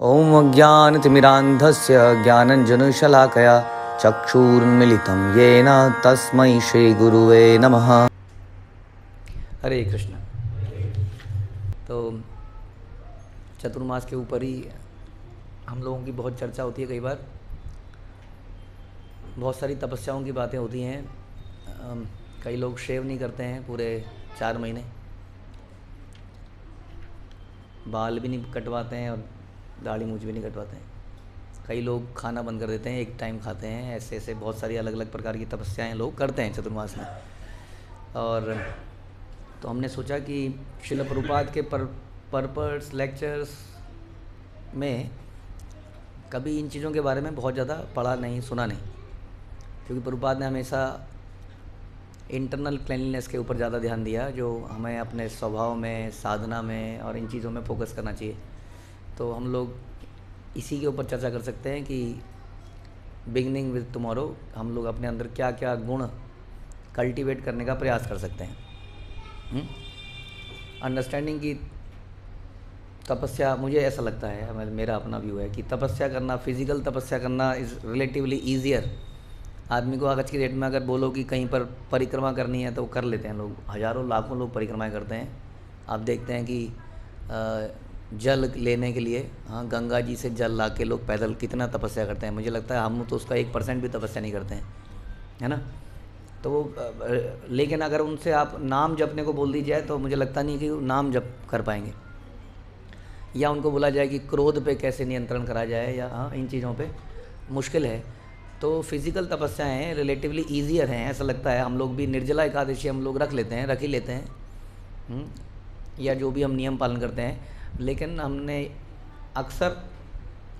ओम अज्ञानतिमिरान्धस्य ज्ञानञ्जनशलाकया चक्षुरुन्मीलितं येन तस्मै श्रीगुरुवे नमः। हरे कृष्ण। तो चतुर्मास के ऊपर ही हम लोगों की बहुत चर्चा होती है। कई बार बहुत सारी तपस्याओं की बातें होती हैं। कई लोग शेव नहीं करते हैं पूरे 4 महीने, बाल भी नहीं कटवाते हैं और दाढ़ी मूंछ भी नहीं कटवाते हैं। कई लोग खाना बंद कर देते हैं, एक टाइम खाते हैं। ऐसे ऐसे बहुत सारी अलग अलग प्रकार की तपस्याएं लोग करते हैं चतुर्मास में। और तो हमने सोचा कि श्रील प्रभुपाद के पर्पस लेक्चर्स में कभी इन चीज़ों के बारे में बहुत ज़्यादा पढ़ा नहीं, सुना नहीं, क्योंकि प्रभुपाद ने हमेशा इंटरनल क्लीनलीनेस के ऊपर ज़्यादा ध्यान दिया, जो हमें अपने स्वभाव में, साधना में और इन चीज़ों में फोकस करना चाहिए। तो हम लोग इसी के ऊपर चर्चा कर सकते हैं कि बिगनिंग विद टुमारो हम लोग अपने अंदर क्या क्या गुण कल्टीवेट करने का प्रयास कर सकते हैं। अंडरस्टैंडिंग की तपस्या, मुझे ऐसा लगता है, मेरा अपना व्यू है कि तपस्या करना, फिजिकल तपस्या करना इज़ रिलेटिवली ईजियर। आदमी को आज की डेट में अगर बोलो कि कहीं पर परिक्रमा करनी है तो कर लेते हैं लोग। हज़ारों लाखों लोग परिक्रमाएं करते हैं। आप देखते हैं कि जल लेने के लिए, हाँ, गंगा जी से जल ला के लोग पैदल कितना तपस्या करते हैं। मुझे लगता है हम तो उसका 1% भी तपस्या नहीं करते हैं, है ना। तो वो लेकिन अगर उनसे आप नाम जपने को बोल दी जाए तो मुझे लगता नहीं कि वो नाम जप कर पाएंगे। या उनको बोला जाए कि क्रोध पे कैसे नियंत्रण करा जाए, या हाँ, इन चीज़ों पे मुश्किल है। तो फिज़िकल तपस्याएँ रिलेटिवली ईजियर हैं, ऐसा लगता है। हम लोग भी निर्जला एकादशी हम लोग रख ही लेते हैं, या जो भी हम नियम पालन करते हैं। लेकिन हमने अक्सर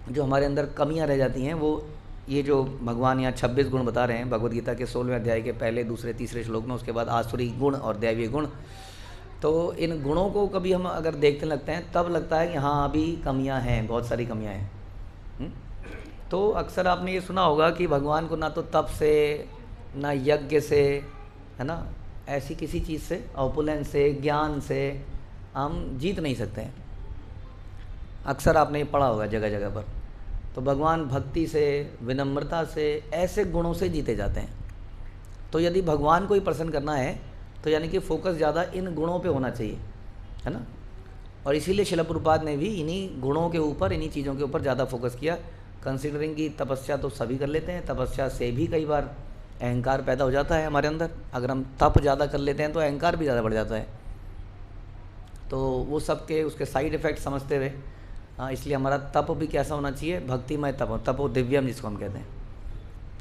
जो हमारे अंदर कमियां रह जाती हैं, वो ये जो भगवान यहाँ 26 गुण बता रहे हैं भगवद गीता के 16वें अध्याय के पहले, दूसरे, तीसरे श्लोक में, उसके बाद आसुरी गुण और दैवीय गुण। तो इन गुणों को कभी हम अगर देखने लगते हैं तब लगता है कि हाँ, अभी कमियां हैं, बहुत सारी कमियां हैं। तो अक्सर आपने ये सुना होगा कि भगवान को ना तो तप से, ना यज्ञ से, है ना, ऐसी किसी चीज़ से, ऑपुलेंस से, ज्ञान से हम जीत नहीं सकते हैं। अक्सर आपने ये पढ़ा होगा जगह जगह पर। तो भगवान भक्ति से, विनम्रता से, ऐसे गुणों से जीते जाते हैं। तो यदि भगवान को ही प्रसन्न करना है तो यानी कि फोकस ज़्यादा इन गुणों पे होना चाहिए, है ना। और इसीलिए श्रील प्रभुपाद ने भी इन्हीं गुणों के ऊपर, इन्हीं चीज़ों के ऊपर ज़्यादा फोकस किया। कंसिडरिंग कि तपस्या तो सभी कर लेते हैं, तपस्या से भी कई बार अहंकार पैदा हो जाता है हमारे अंदर। अगर हम तप ज़्यादा कर लेते हैं तो अहंकार भी ज़्यादा बढ़ जाता है। तो वो सब के उसके साइड इफ़ेक्ट समझते हुए, हाँ, इसलिए हमारा तप भी कैसा होना चाहिए, भक्तिमय तप, तपो दिव्यम जिसको हम कहते हैं।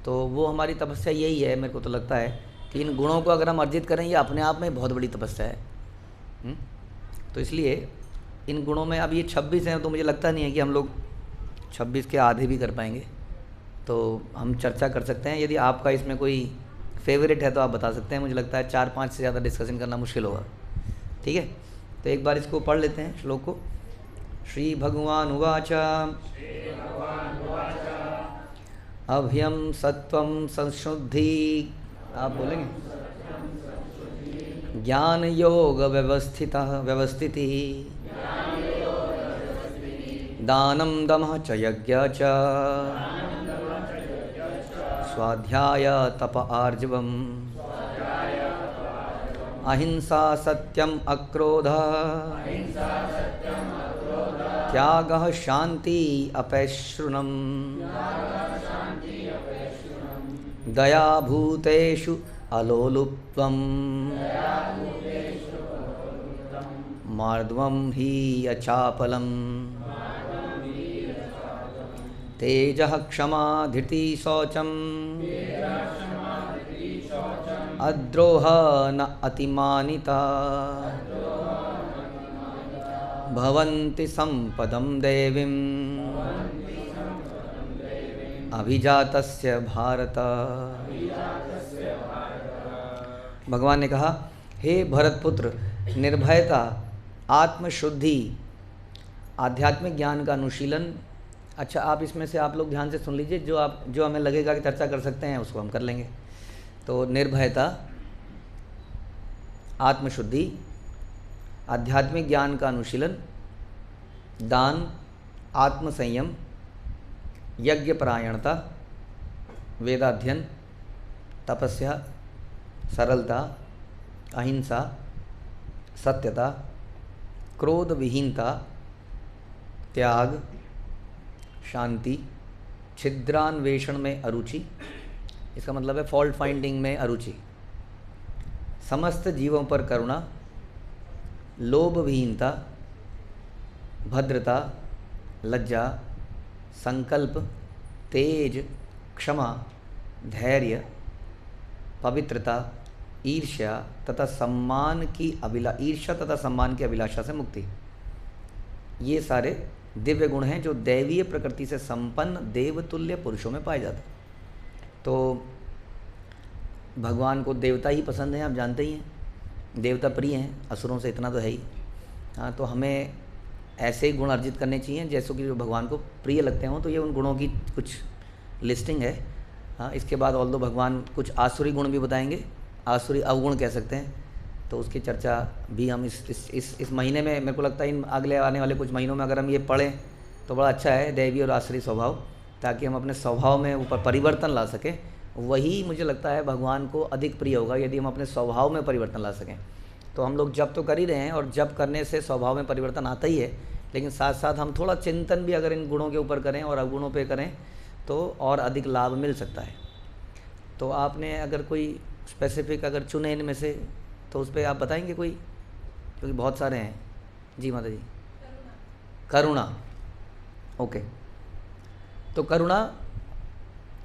तो वो हमारी तपस्या यही है। मेरे को तो लगता है कि इन गुणों को अगर हम अर्जित करें, ये अपने आप में बहुत बड़ी तपस्या है। तो इसलिए इन गुणों में अब ये 26 हैं, तो मुझे लगता नहीं है कि हम लोग 26 के आधे भी कर पाएंगे। तो हम चर्चा कर सकते हैं। यदि आपका इसमें कोई फेवरेट है तो आप बता सकते हैं। मुझे लगता है 4-5 से ज़्यादा डिस्कशन करना मुश्किल होगा। ठीक है, तो एक बार इसको पढ़ लेते हैं श्लोक को। श्री भगवान उवाच अभ्यम सत्वं संशुद्धि, आप बोलेंगे, ज्ञान योग व्यवस्थिति, दानम दमः च यज्ञ च, स्वाध्याय तप आर्जवम्, अहिंसा सत्यम अक्रोध, त्यागः शांति अपैश्रुनम, दया भूतेषु अलोलुप्त्वम्, मार्दवम् हि अचापलम्, तेजः क्षमा धृति शौचम्, अद्रोह न अतिमानिता, भवन्ति संपदं देवीम् अभिजातस्य भारत। भगवान ने कहा, हे भरतपुत्र, निर्भयता, आत्मशुद्धि, आध्यात्मिक ज्ञान का अनुशीलन। अच्छा, आप इसमें से आप लोग ध्यान से सुन लीजिए, जो हमें लगेगा कि चर्चा कर सकते हैं उसको हम कर लेंगे। तो निर्भयता, आत्मशुद्धि, आध्यात्मिक ज्ञान का अनुशीलन, दान, आत्मसंयम, यज्ञपरायणता, वेदाध्ययन, तपस्या, सरलता, अहिंसा, सत्यता, क्रोध विहीनता, त्याग, शांति, छिद्रान्वेषण में अरुचि, इसका मतलब है फॉल्ट फाइंडिंग में अरुचि, समस्त जीवों पर करुणा, लोभ विहीनता, भद्रता, लज्जा, संकल्प, तेज, क्षमा, धैर्य, पवित्रता, ईर्ष्या तथा सम्मान की अभिलाषा से मुक्ति। ये सारे दिव्य गुण हैं जो दैवीय प्रकृति से संपन्न देवतुल्य पुरुषों में पाए जाते हैं। तो भगवान को देवता ही पसंद हैं, आप जानते ही हैं, देवता प्रिय हैं, असुरों से इतना तो है ही। हाँ, तो हमें ऐसे ही गुण अर्जित करने चाहिए जैसे कि जो भगवान को प्रिय लगते हों। तो ये उन गुणों की कुछ लिस्टिंग है। हाँ, इसके बाद ऑल्दो भगवान कुछ आसुरी गुण भी बताएंगे, आसुरी अवगुण कह सकते हैं, तो उसकी चर्चा भी हम इस महीने में, मेरे को लगता है इन अगले आने वाले कुछ महीनों में अगर हम ये पढ़ें तो बड़ा अच्छा है, दैवी और आसुरी स्वभाव, ताकि हम अपने स्वभाव में ऊपर परिवर्तन ला सकें। वही मुझे लगता है भगवान को अधिक प्रिय होगा यदि हम अपने स्वभाव में परिवर्तन ला सकें। तो हम लोग जप तो कर ही रहे हैं और जप करने से स्वभाव में परिवर्तन आता ही है, लेकिन साथ साथ हम थोड़ा चिंतन भी अगर इन गुणों के ऊपर करें और अवगुणों पे करें तो और अधिक लाभ मिल सकता है। तो आपने अगर कोई स्पेसिफिक अगर चुने इनमें से तो उस पर आप बताएंगे कोई, क्योंकि बहुत सारे हैं। जी माता जी। करुणा, ओके। तो करुणा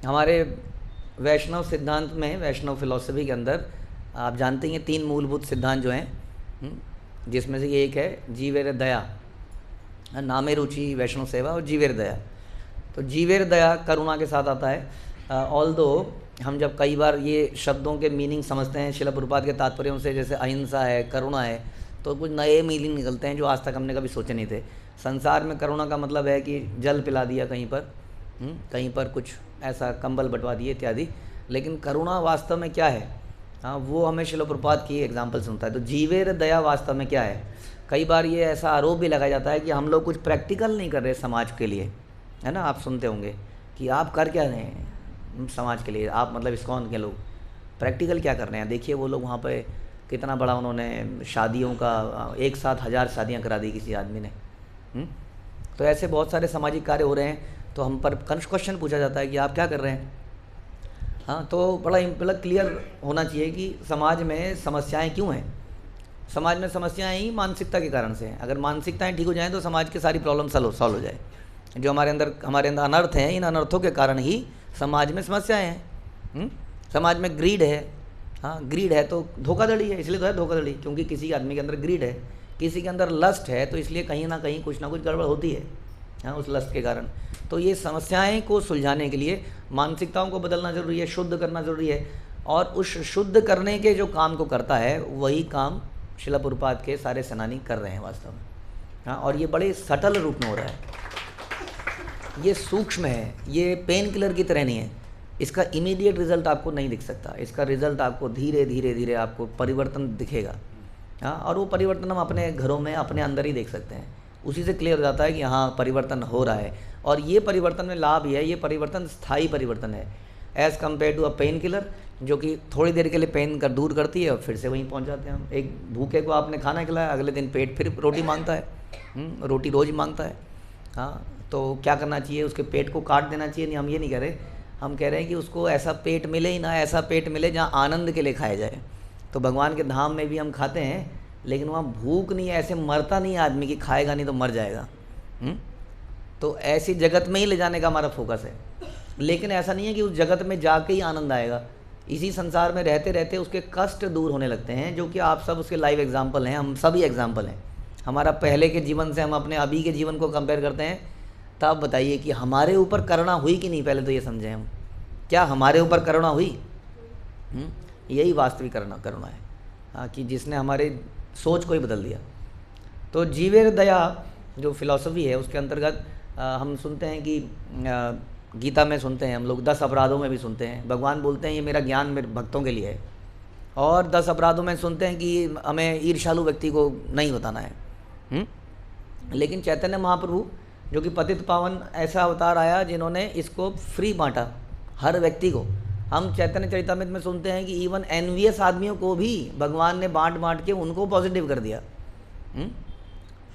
हमारे वैष्णव सिद्धांत में, वैष्णव फिलॉसफी के अंदर आप जानते हैं 3 मूलभूत सिद्धांत जो हैं, जिसमें से एक है जीवेर दया, नामे रुचि वैष्णव सेवा, और जीवेर दया। तो जीवेर दया करुणा के साथ आता है। ऑल्दो हम जब कई बार ये शब्दों के मीनिंग समझते हैं शिला प्रभुपाद के तात्पर्यों से, जैसे अहिंसा है, करुणा है, तो कुछ नए मीनिंग निकलते हैं जो आज तक हमने कभी सोचे नहीं थे। संसार में करुणा का मतलब है कि जल पिला दिया कहीं पर कुछ ऐसा कंबल बंटवा दिए इत्यादि, लेकिन करुणा वास्तव में क्या है, हाँ, वो हमें शिला प्रभुपाद की एग्जाम्पल सुनता है। तो जीवेर दया वास्तव में क्या है? कई बार ये ऐसा आरोप भी लगाया जाता है कि हम लोग कुछ प्रैक्टिकल नहीं कर रहे समाज के लिए, है ना। आप सुनते होंगे कि आप कर क्या रहे हैं समाज के लिए, आप मतलब इस्कॉन के लोग प्रैक्टिकल क्या कर रहे हैं। देखिए वो लोग वहाँ पे कितना बड़ा उन्होंने शादियों का, एक साथ 1000 शादियाँ करा दी किसी आदमी ने। तो ऐसे बहुत सारे सामाजिक कार्य हो रहे हैं, तो हम पर क्वेश्चन पूछा जाता है कि आप क्या कर रहे हैं। हाँ, तो बड़ा क्लियर होना चाहिए कि समाज में समस्याएं क्यों हैं। समाज में समस्याएं ही मानसिकता के कारण से हैं। अगर मानसिकताएं ठीक हो जाएं तो समाज की सारी प्रॉब्लम सॉल्व हो जाए। जो हमारे अंदर अनर्थ हैं, इन अनर्थों के कारण ही समाज में समस्याएं हैं। समाज में ग्रीड है, हाँ, ग्रीड है तो धोखाधड़ी है, इसलिए तो है धोखाधड़ी, क्योंकि किसी आदमी के अंदर ग्रीड है, किसी के अंदर लस्ट है, तो इसलिए कहीं ना कहीं कुछ ना कुछ गड़बड़ होती है, हाँ, उस लस्ट के कारण। तो ये समस्याएं को सुलझाने के लिए मानसिकताओं को बदलना ज़रूरी है, शुद्ध करना ज़रूरी है, और उस शुद्ध करने के जो काम को करता है वही काम शिला प्रभुपाद के सारे सेनानी कर रहे हैं वास्तव में। हाँ, और ये बड़े सटल रूप में हो रहा है, ये सूक्ष्म है, ये पेन किलर की तरह नहीं है। इसका इमीडिएट रिजल्ट आपको नहीं दिख सकता, इसका रिजल्ट आपको धीरे धीरे धीरे आपको परिवर्तन दिखेगा। हाँ, और वो परिवर्तन हम अपने घरों में अपने अंदर ही देख सकते हैं, उसी से क्लियर हो जाता है कि हाँ परिवर्तन हो रहा है। और ये परिवर्तन में लाभ ये है, ये परिवर्तन स्थायी परिवर्तन है, as compared to a pain killer जो कि थोड़ी देर के लिए पेन कर दूर करती है और फिर से वहीं पहुंच जाते हैं हम। एक भूखे को आपने खाना खिलाया, अगले दिन पेट फिर रोटी मांगता है, रोटी रोज़ मांगता है। हाँ, तो क्या करना चाहिए, उसके पेट को काट देना चाहिए? नहीं, हम ये नहीं कह रहे, हम कह रहे हैं कि उसको ऐसा पेट मिले ही ना, ऐसा पेट मिले जहाँ आनंद के लिए खाया जाए। तो भगवान के धाम में भी हम खाते हैं, लेकिन वहाँ भूख नहीं है, ऐसे मरता नहीं है आदमी कि खाएगा नहीं तो मर जाएगा। तो ऐसी जगत में ही ले जाने का हमारा फोकस है, लेकिन ऐसा नहीं है कि उस जगत में जाके ही आनंद आएगा। इसी संसार में रहते रहते उसके कष्ट दूर होने लगते हैं, जो कि आप सब उसके लाइव एग्जाम्पल हैं, हम सभी एग्जाम्पल हैं। हमारा पहले के जीवन से हम अपने अभी के जीवन को कंपेयर करते हैं, तब बताइए कि हमारे ऊपर करुणा हुई कि नहीं। पहले तो ये समझें हम, क्या हमारे ऊपर करुणा हुई? यही वास्तविक करुणा है, हाँ, कि जिसने हमारे सोच को ही बदल दिया। तो जीवेर दया जो फिलॉसफी है उसके अंतर्गत हम सुनते हैं कि गीता में सुनते हैं हम लोग, 10 अपराधों में भी सुनते हैं भगवान बोलते हैं ये मेरा ज्ञान मेरे भक्तों के लिए है। और 10 अपराधों में सुनते हैं कि हमें ईर्ष्यालु व्यक्ति को नहीं बताना है। लेकिन चैतन्य महाप्रभु जो कि पतित पावन ऐसा अवतार आया जिन्होंने इसको फ्री बांटा हर व्यक्ति को। हम चैतन्य चरितामृत में सुनते हैं कि इवन एनवियस आदमियों को भी भगवान ने बांट बांट के उनको पॉजिटिव कर दिया।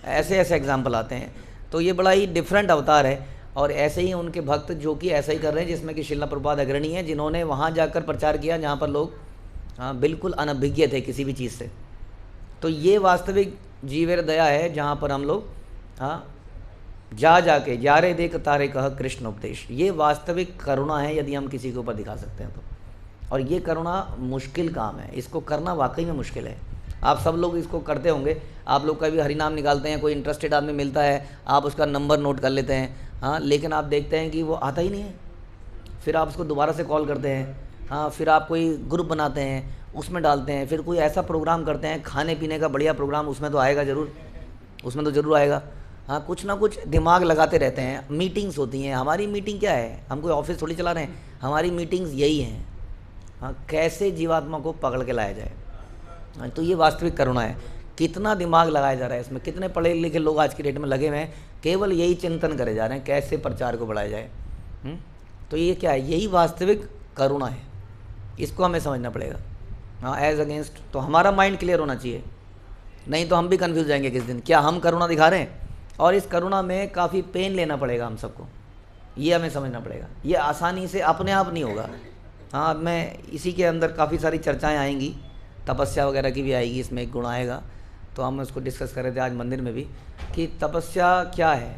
ऐसे ऐसे एग्जाम्पल आते हैं। तो ये बड़ा ही डिफरेंट अवतार है। और ऐसे ही उनके भक्त जो कि ऐसा ही कर रहे हैं, जिसमें कि श्रील प्रभुपाद अग्रणी हैं, जिन्होंने वहाँ जाकर प्रचार किया जहाँ पर लोग बिल्कुल अनभिज्ञ थे किसी भी चीज़ से। तो ये वास्तविक जीवेर दया है, जहाँ पर हम लोग जाके यारे देख तारे कह कृष्ण उपदेश, ये वास्तविक करुणा है यदि हम किसी के ऊपर दिखा सकते हैं तो। और ये करुणा मुश्किल काम है, इसको करना वाकई में मुश्किल है। आप सब लोग इसको करते होंगे। आप लोग कभी हरिनाम निकालते हैं, कोई इंटरेस्टेड आदमी मिलता है, आप उसका नंबर नोट कर लेते हैं, हाँ, लेकिन आप देखते हैं कि वो आता ही नहीं है। फिर आप उसको दोबारा से कॉल करते हैं, हाँ, फिर आप कोई ग्रुप बनाते हैं, उसमें डालते हैं, फिर कोई ऐसा प्रोग्राम करते हैं खाने पीने का बढ़िया प्रोग्राम, उसमें तो आएगा ज़रूर, उसमें तो ज़रूर आएगा। हाँ, कुछ ना कुछ दिमाग लगाते रहते हैं। मीटिंग्स होती हैं, हमारी मीटिंग क्या है, हम कोई ऑफिस थोड़ी चला रहे हैं, हमारी मीटिंग्स यही हैं, हाँ, कैसे जीवात्मा को पकड़ के लाया जाए। हाँ, तो ये वास्तविक करुणा है। कितना दिमाग लगाया जा रहा है इसमें, कितने पढ़े लिखे लोग आज की डेट में लगे हुए हैं, केवल यही चिंतन करे जा रहे हैं कैसे प्रचार को बढ़ाया जाए। तो ये क्या है, यही वास्तविक करुणा है, इसको हमें समझना पड़ेगा। हाँ, एज अगेंस्ट, तो हमारा माइंड क्लियर होना चाहिए, नहीं तो हम भी कन्फ्यूज जाएंगे किस दिन, क्या हम करुणा दिखा रहे हैं, और इस करुणा में काफ़ी पेन लेना पड़ेगा हम सबको, ये हमें समझना पड़ेगा। ये आसानी से अपने आप नहीं होगा। हाँ, मैं इसी के अंदर काफ़ी सारी चर्चाएं आएंगी, तपस्या वगैरह की भी आएगी, इसमें एक गुण आएगा, तो हम उसको डिस्कस कर रहे थे आज मंदिर में भी कि तपस्या क्या है।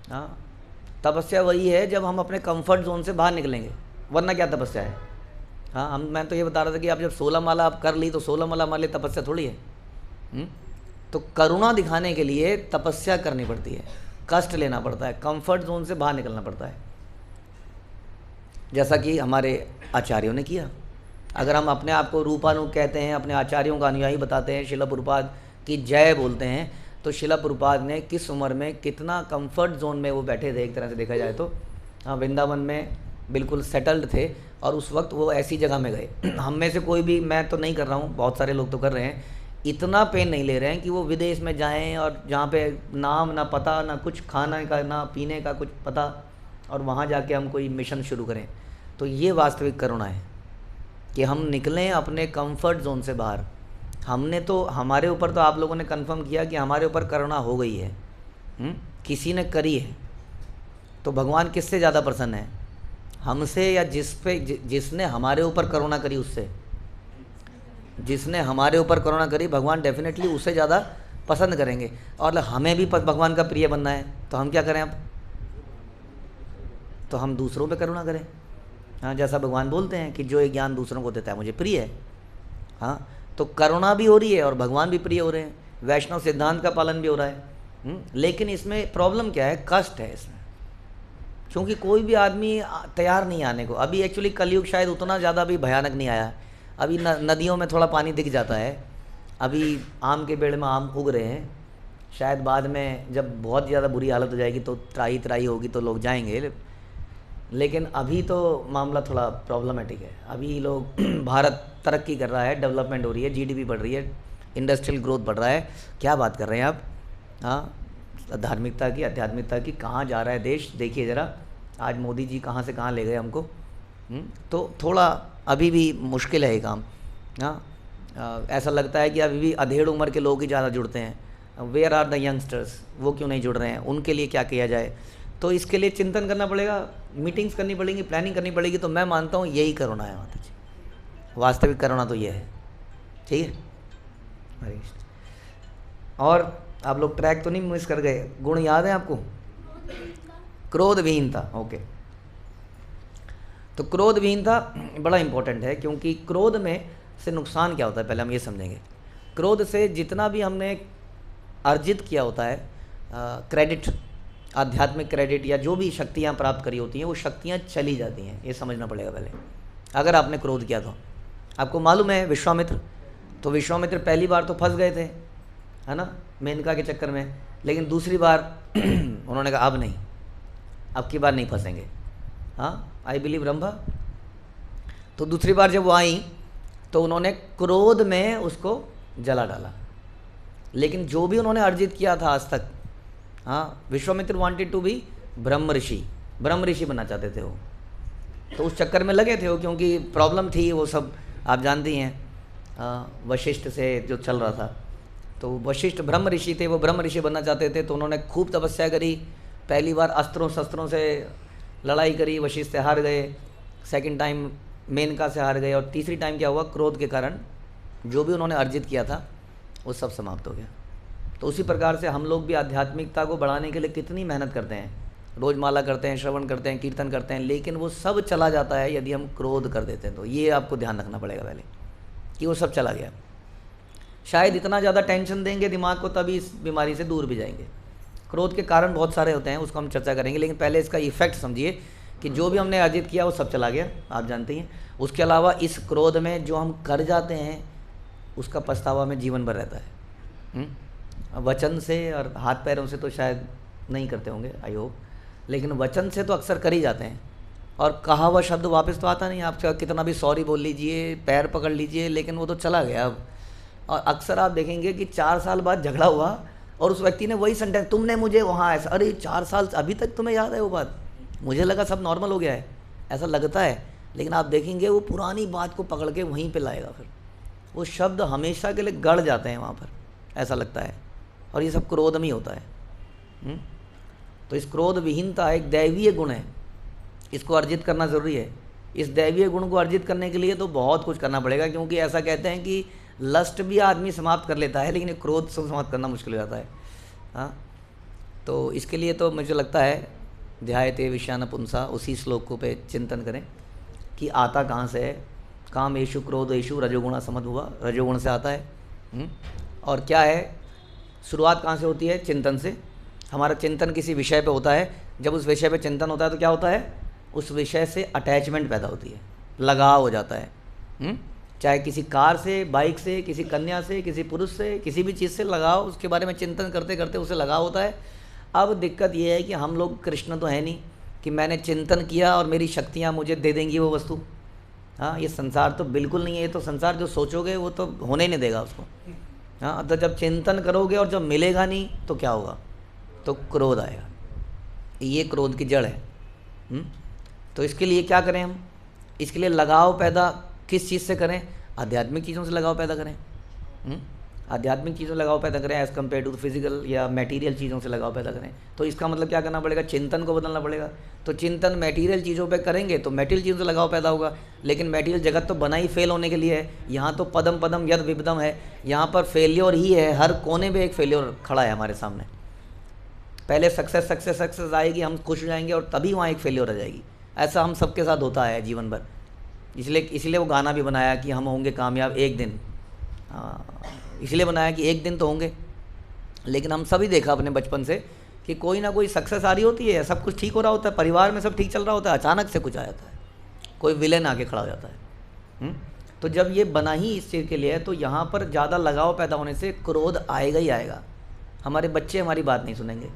हाँ, तपस्या वही है जब हम अपने कंफर्ट जोन से बाहर निकलेंगे, वरना क्या तपस्या है। हाँ, मैं तो ये बता रहा था कि आप जब 16 माला आप कर ली तो 16 माला हमारे लिए तपस्या थोड़ी है। तो करुणा दिखाने के लिए तपस्या करनी पड़ती है, कष्ट लेना पड़ता है, कंफर्ट जोन से बाहर निकलना पड़ता है, जैसा कि हमारे आचार्यों ने किया। अगर हम अपने आप को रूपानुग कहते हैं, अपने आचार्यों का अनुयायी बताते हैं, श्रील प्रभुपाद की जय बोलते हैं, तो श्रील प्रभुपाद ने किस उम्र में कितना कंफर्ट जोन में वो बैठे थे, एक तरह से देखा जाए तो। हाँ, वृंदावन में बिल्कुल सेटल्ड थे, और उस वक्त वो ऐसी जगह में गए। हम में से कोई भी, मैं तो नहीं कर रहा हूँ, बहुत सारे लोग तो कर रहे हैं, इतना पेन नहीं ले रहे हैं कि वो विदेश में जाएं और जहाँ पे नाम ना पता, ना कुछ खाने का ना पीने का कुछ पता, और वहाँ जाके हम कोई मिशन शुरू करें। तो ये वास्तविक करुणा है कि हम निकलें अपने कंफर्ट जोन से बाहर। हमने तो, हमारे ऊपर तो आप लोगों ने कंफर्म किया कि हमारे ऊपर करुणा हो गई है, किसी ने करी है। तो भगवान किससे ज़्यादा प्रसन्न है, हमसे या जिसने हमारे ऊपर करुणा करी उससे? जिसने हमारे ऊपर करुणा करी, भगवान डेफिनेटली उससे ज़्यादा पसंद करेंगे। और हमें भी भगवान का प्रिय बनना है, तो हम क्या करें अब? तो हम दूसरों पे करुणा करें। हाँ, जैसा भगवान बोलते हैं कि जो एक ज्ञान दूसरों को देता है मुझे प्रिय है। हाँ, तो करुणा भी हो रही है और भगवान भी प्रिय हो रहे हैं, वैष्णव सिद्धांत का पालन भी हो रहा है। लेकिन इसमें प्रॉब्लम क्या है, कष्ट है इसमें, क्योंकि कोई भी आदमी तैयार नहीं आने को। अभी एक्चुअली कलयुग शायद उतना ज़्यादा भी भयानक नहीं आया। अभी नदियों में थोड़ा पानी दिख जाता है, अभी आम के पेड़ में आम उग रहे हैं। शायद बाद में जब बहुत ज़्यादा बुरी हालत हो जाएगी तो त्राही होगी तो लोग जाएंगे, लेकिन अभी तो मामला थोड़ा प्रॉब्लमेटिक है। अभी लोग भारत तरक्की कर रहा है, डेवलपमेंट हो रही है, जीडीपी बढ़ रही है, इंडस्ट्रियल ग्रोथ बढ़ रहा है। क्या बात कर रहे हैं आप? हाँ, धार्मिकता की, आध्यात्मिकता की, कहाँ जा रहा है देश, देखिए ज़रा। आज मोदी जी कहाँ से कहाँ ले गए हमको। तो थोड़ा अभी भी मुश्किल है ये काम। हाँ, ऐसा लगता है कि अभी भी अधेड़ उम्र के लोग ही ज़्यादा जुड़ते हैं। वेयर आर द यंगस्टर्स, वो क्यों नहीं जुड़ रहे हैं, उनके लिए क्या किया जाए? तो इसके लिए चिंतन करना पड़ेगा, मीटिंग्स करनी पड़ेंगी, प्लानिंग करनी पड़ेगी। तो मैं मानता हूँ यही करुणा है माता जी, वास्तविक करुणा तो ये है। ठीक है, हरे कृष्ण। और आप लोग ट्रैक तो नहीं मिस कर गए? गुण याद है आपको? क्रोध विहीनता, ओके। तो क्रोध विहीनता बड़ा इंपॉर्टेंट है, क्योंकि क्रोध में से नुकसान क्या होता है पहले हम ये समझेंगे। क्रोध से जितना भी हमने अर्जित किया होता है, क्रेडिट, आध्यात्मिक क्रेडिट या जो भी शक्तियाँ प्राप्त करी होती हैं, वो शक्तियाँ चली जाती हैं। ये समझना पड़ेगा पहले। अगर आपने क्रोध किया तो आपको मालूम है विश्वामित्र, तो विश्वामित्र पहली बार तो फंस गए थे, है ना, मेनका के चक्कर में। लेकिन दूसरी बार उन्होंने कहा अब नहीं, अब की बार नहीं फंसेंगे। हाँ, आई बिलीव रंभा। तो दूसरी बार जब वो आई तो उन्होंने क्रोध में उसको जला डाला। लेकिन जो भी उन्होंने अर्जित किया था आज तक, हाँ, विश्वामित्र वांटेड टू बी ब्रह्म ऋषि बनना चाहते थे वो, तो उस चक्कर में लगे थे वो, क्योंकि प्रॉब्लम थी वो सब आप जानती हैं वशिष्ठ से जो चल रहा था। तो वशिष्ठ ब्रह्म ऋषि थे, वो ब्रह्म ऋषि बनना चाहते थे, तो उन्होंने खूब तपस्या करी। पहली बार अस्त्रों शस्त्रों से लड़ाई करी, वशिष्ठ से हार गए। सेकंड टाइम मेनका से हार गए, और तीसरी टाइम क्या हुआ, क्रोध के कारण जो भी उन्होंने अर्जित किया था वो सब समाप्त हो गया। तो उसी प्रकार से हम लोग भी आध्यात्मिकता को बढ़ाने के लिए कितनी मेहनत करते हैं, रोज माला करते हैं, श्रवण करते हैं, कीर्तन करते हैं, लेकिन वो सब चला जाता है यदि हम क्रोध कर देते हैं। तो ये आपको ध्यान रखना पड़ेगा पहले कि वो सब चला गया। शायद इतना ज़्यादा टेंशन देंगे दिमाग को तभी इस बीमारी से दूर भी जाएंगे। क्रोध के कारण बहुत सारे होते हैं, उसको हम चर्चा करेंगे, लेकिन पहले इसका इफेक्ट समझिए कि जो भी हमने अर्जित किया वो सब चला गया, आप जानते हैं। उसके अलावा इस क्रोध में जो हम कर जाते हैं उसका पछतावा में जीवन भर रहता है। वचन से और हाथ पैरों से तो शायद नहीं करते होंगे, आई होप, लेकिन वचन से तो अक्सर कर ही जाते हैं, और कहा हुआ शब्द वापस तो आता नहीं। आप कितना भी सॉरी बोल लीजिए, पैर पकड़ लीजिए, लेकिन वो तो चला गया अब। और अक्सर आप देखेंगे कि 4 साल बाद झगड़ा हुआ और उस व्यक्ति ने वही सेंटेंस, तुमने मुझे वहाँ ऐसा, अरे 4 साल अभी तक तुम्हें याद है वो बात, मुझे लगा सब नॉर्मल हो गया है, ऐसा लगता है, लेकिन आप देखेंगे वो पुरानी बात को पकड़ के वहीं पे लाएगा। फिर वो शब्द हमेशा के लिए गड़ जाते हैं वहाँ पर, ऐसा लगता है। और ये सब क्रोध में ही होता है। तो इस क्रोध विहीनता एक दैवीय गुण है, इसको अर्जित करना ज़रूरी है। इस दैवीय गुण को अर्जित करने के लिए तो बहुत कुछ करना पड़ेगा, क्योंकि ऐसा कहते हैं कि लस्ट भी आदमी समाप्त कर लेता है, लेकिन क्रोध से समाप्त करना मुश्किल हो जाता है। हाँ, तो इसके लिए तो मुझे लगता है ध्यायते विषयान पुंसा, उसी श्लोक पे चिंतन करें कि आता कहाँ से है। काम येषु क्रोध येषु रजोगुण समझ हुआ, रजोगुण से आता है। और क्या है, शुरुआत कहाँ से होती है, चिंतन से। हमारा चिंतन किसी विषय पे होता है, जब उस विषय पे चिंतन होता है तो क्या होता है, उस विषय से अटैचमेंट पैदा होती है, लगाव हो जाता है। चाहे किसी कार से, बाइक से, किसी कन्या से, किसी पुरुष से, किसी भी चीज़ से लगाव, उसके बारे में चिंतन करते करते उसे लगाव होता है। अब दिक्कत यह है कि हम लोग कृष्ण तो है नहीं कि मैंने चिंतन किया और मेरी शक्तियाँ मुझे दे देंगी वो वस्तु। हाँ, ये संसार तो बिल्कुल नहीं है, ये तो संसार जो सोचोगे वो तो होने नहीं देगा उसको। हाँ, तो जब चिंतन करोगे और जब मिलेगा नहीं तो क्या होगा, तो क्रोध आएगा। ये क्रोध की जड़ है। तो इसके लिए क्या करें हम, इसके लिए लगाव पैदा किस चीज़ से करें, आध्यात्मिक चीज़ों से लगाव पैदा करें। आध्यात्मिक चीज़ों से लगाव पैदा करें एज़ कम्पेयर टू फिजिकल या मटेरियल चीज़ों से लगाव पैदा करें। तो इसका मतलब क्या करना पड़ेगा, चिंतन को बदलना पड़ेगा। तो चिंतन मटेरियल चीज़ों पे करेंगे तो मटेरियल चीज़ों से लगाव पैदा होगा, लेकिन मटेरियल जगत तो बना ही फेल होने के लिए है। यहाँ तो पदम पदम यद विपदम है, यहाँ पर फेलियर ही है, हर कोने में एक फेलियर खड़ा है हमारे सामने। पहले सक्सेस सक्सेस सक्सेस आएगी, हम खुश हो जाएंगे, और तभी वहाँ एक फेलियर आ जाएगी। ऐसा हम सबके साथ होता है जीवन भर। इसलिए वो गाना भी बनाया कि हम होंगे कामयाब एक दिन। इसलिए बनाया कि एक दिन तो होंगे, लेकिन हम सभी देखा अपने बचपन से कि कोई ना कोई सक्सेस आ रही होती है, सब कुछ ठीक हो रहा होता है, परिवार में सब ठीक चल रहा होता है, अचानक से कुछ आ जाता है, कोई विलेन आके खड़ा हो जाता है। तो जब ये बना ही इस चीज़ के लिए है, तो यहाँ पर ज़्यादा लगाव पैदा होने से क्रोध आएगा ही आएगा। हमारे बच्चे हमारी बात नहीं सुनेंगे।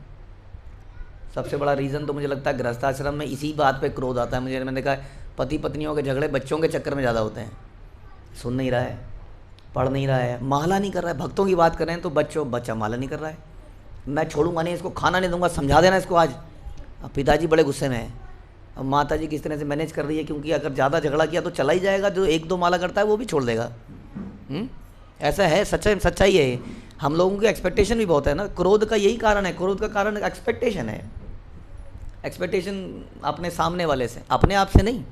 सबसे बड़ा रीज़न तो मुझे लगता है गृहस्थाश्रम में इसी बात पे क्रोध आता है। मैंने देखा है पति पत्नियों के झगड़े बच्चों के चक्कर में ज़्यादा होते हैं। सुन नहीं रहा है, पढ़ नहीं रहा है, माला नहीं कर रहा है। भक्तों की बात करें तो बच्चा माला नहीं कर रहा है, मैं छोड़ूंगा नहीं इसको, खाना नहीं दूंगा, समझा देना इसको आज। अब पिताजी बड़े गुस्से में है, अब माता जी किस तरह से मैनेज कर रही है, क्योंकि अगर ज़्यादा झगड़ा किया तो चला ही जाएगा, जो 1-2 माला करता है वो भी छोड़ देगा। ऐसा है, सच्चाई है। हम लोगों की एक्सपेक्टेशन भी बहुत है ना, क्रोध का यही कारण है। क्रोध का कारण एक्सपेक्टेशन है। एक्सपेक्टेशन अपने सामने वाले से, अपने आप से नहीं।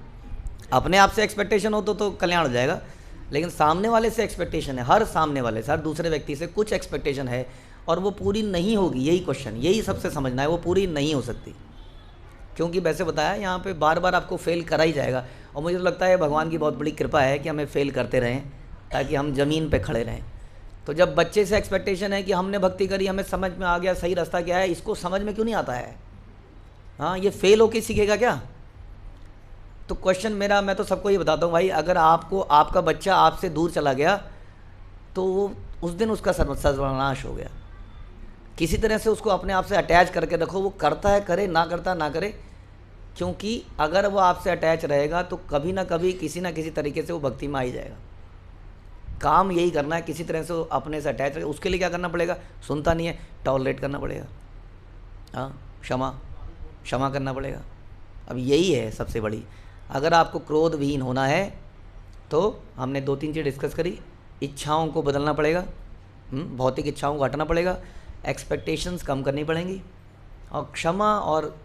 अपने आप से एक्सपेक्टेशन हो तो कल्याण हो जाएगा, लेकिन सामने वाले से एक्सपेक्टेशन है। हर सामने वाले से, हर दूसरे व्यक्ति से कुछ एक्सपेक्टेशन है और वो पूरी नहीं होगी। यही क्वेश्चन, यही सबसे समझना है, वो पूरी नहीं हो सकती, क्योंकि वैसे बताया यहाँ पे बार बार आपको फेल करा ही जाएगा। और मुझे तो लगता है भगवान की बहुत बड़ी कृपा है कि हमें फेल करते रहें ताकि हम ज़मीन पे खड़े रहें। तो जब बच्चे से एक्सपेक्टेशन है कि हमने भक्ति करी, हमें समझ में आ गया सही रास्ता क्या है, इसको समझ में क्यों नहीं आता है? हाँ, ये फेल होके सीखेगा क्या? तो क्वेश्चन मेरा, मैं तो सबको ये बताता हूँ भाई, अगर आपका बच्चा आपसे दूर चला गया तो वो उस दिन उसका सर्वनाश हो गया। किसी तरह से उसको अपने आप से अटैच करके रखो, वो करता है करे, ना करता ना करे, क्योंकि अगर वो आपसे अटैच रहेगा तो कभी ना कभी किसी ना किसी तरीके से वो भक्ति में आ ही जाएगा। काम यही करना है, किसी तरह से अपने से अटैच रहे। उसके लिए क्या करना पड़ेगा? सुनता नहीं है, टॉलरेट करना पड़ेगा। हाँ, क्षमा, क्षमा करना पड़ेगा। अब यही है सबसे बड़ी, अगर आपको क्रोध विहीन होना है तो हमने 2-3 चीज़ डिस्कस करी। इच्छाओं को बदलना पड़ेगा, भौतिक इच्छाओं को हटाना पड़ेगा, एक्सपेक्टेशंस कम करनी पड़ेंगी, और क्षमा और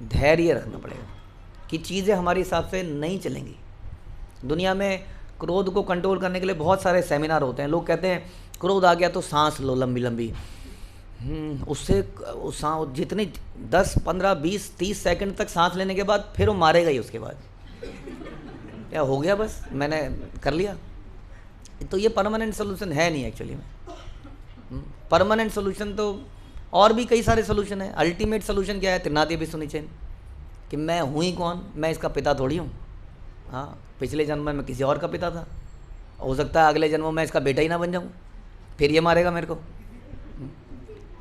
धैर्य रखना पड़ेगा कि चीज़ें हमारे हिसाब से नहीं चलेंगी। दुनिया में क्रोध को कंट्रोल करने के लिए बहुत सारे सेमिनार होते हैं। लोग कहते हैं क्रोध आ गया तो सांस लो लंबी लंबी, उससे जितनी 10, 15, 20, 30 सेकंड तक सांस लेने के बाद फिर वो मारेगा ही उसके बाद। क्या हो गया, बस मैंने कर लिया। तो ये परमानेंट सोल्यूशन है नहीं एक्चुअली में। परमानेंट सोल्यूशन तो और भी कई सारे सोल्यूशन है। अल्टीमेट सोल्यूशन क्या है? त्रिनादि विसुनिचेन, कि मैं हूँ ही कौन, मैं इसका पिता थोड़ी हूँ। हाँ, पिछले जन्म में मैं किसी और का पिता था, हो सकता है अगले जन्म में मैं इसका बेटा ही ना बन जाऊँ, फिर ये मारेगा मेरे को।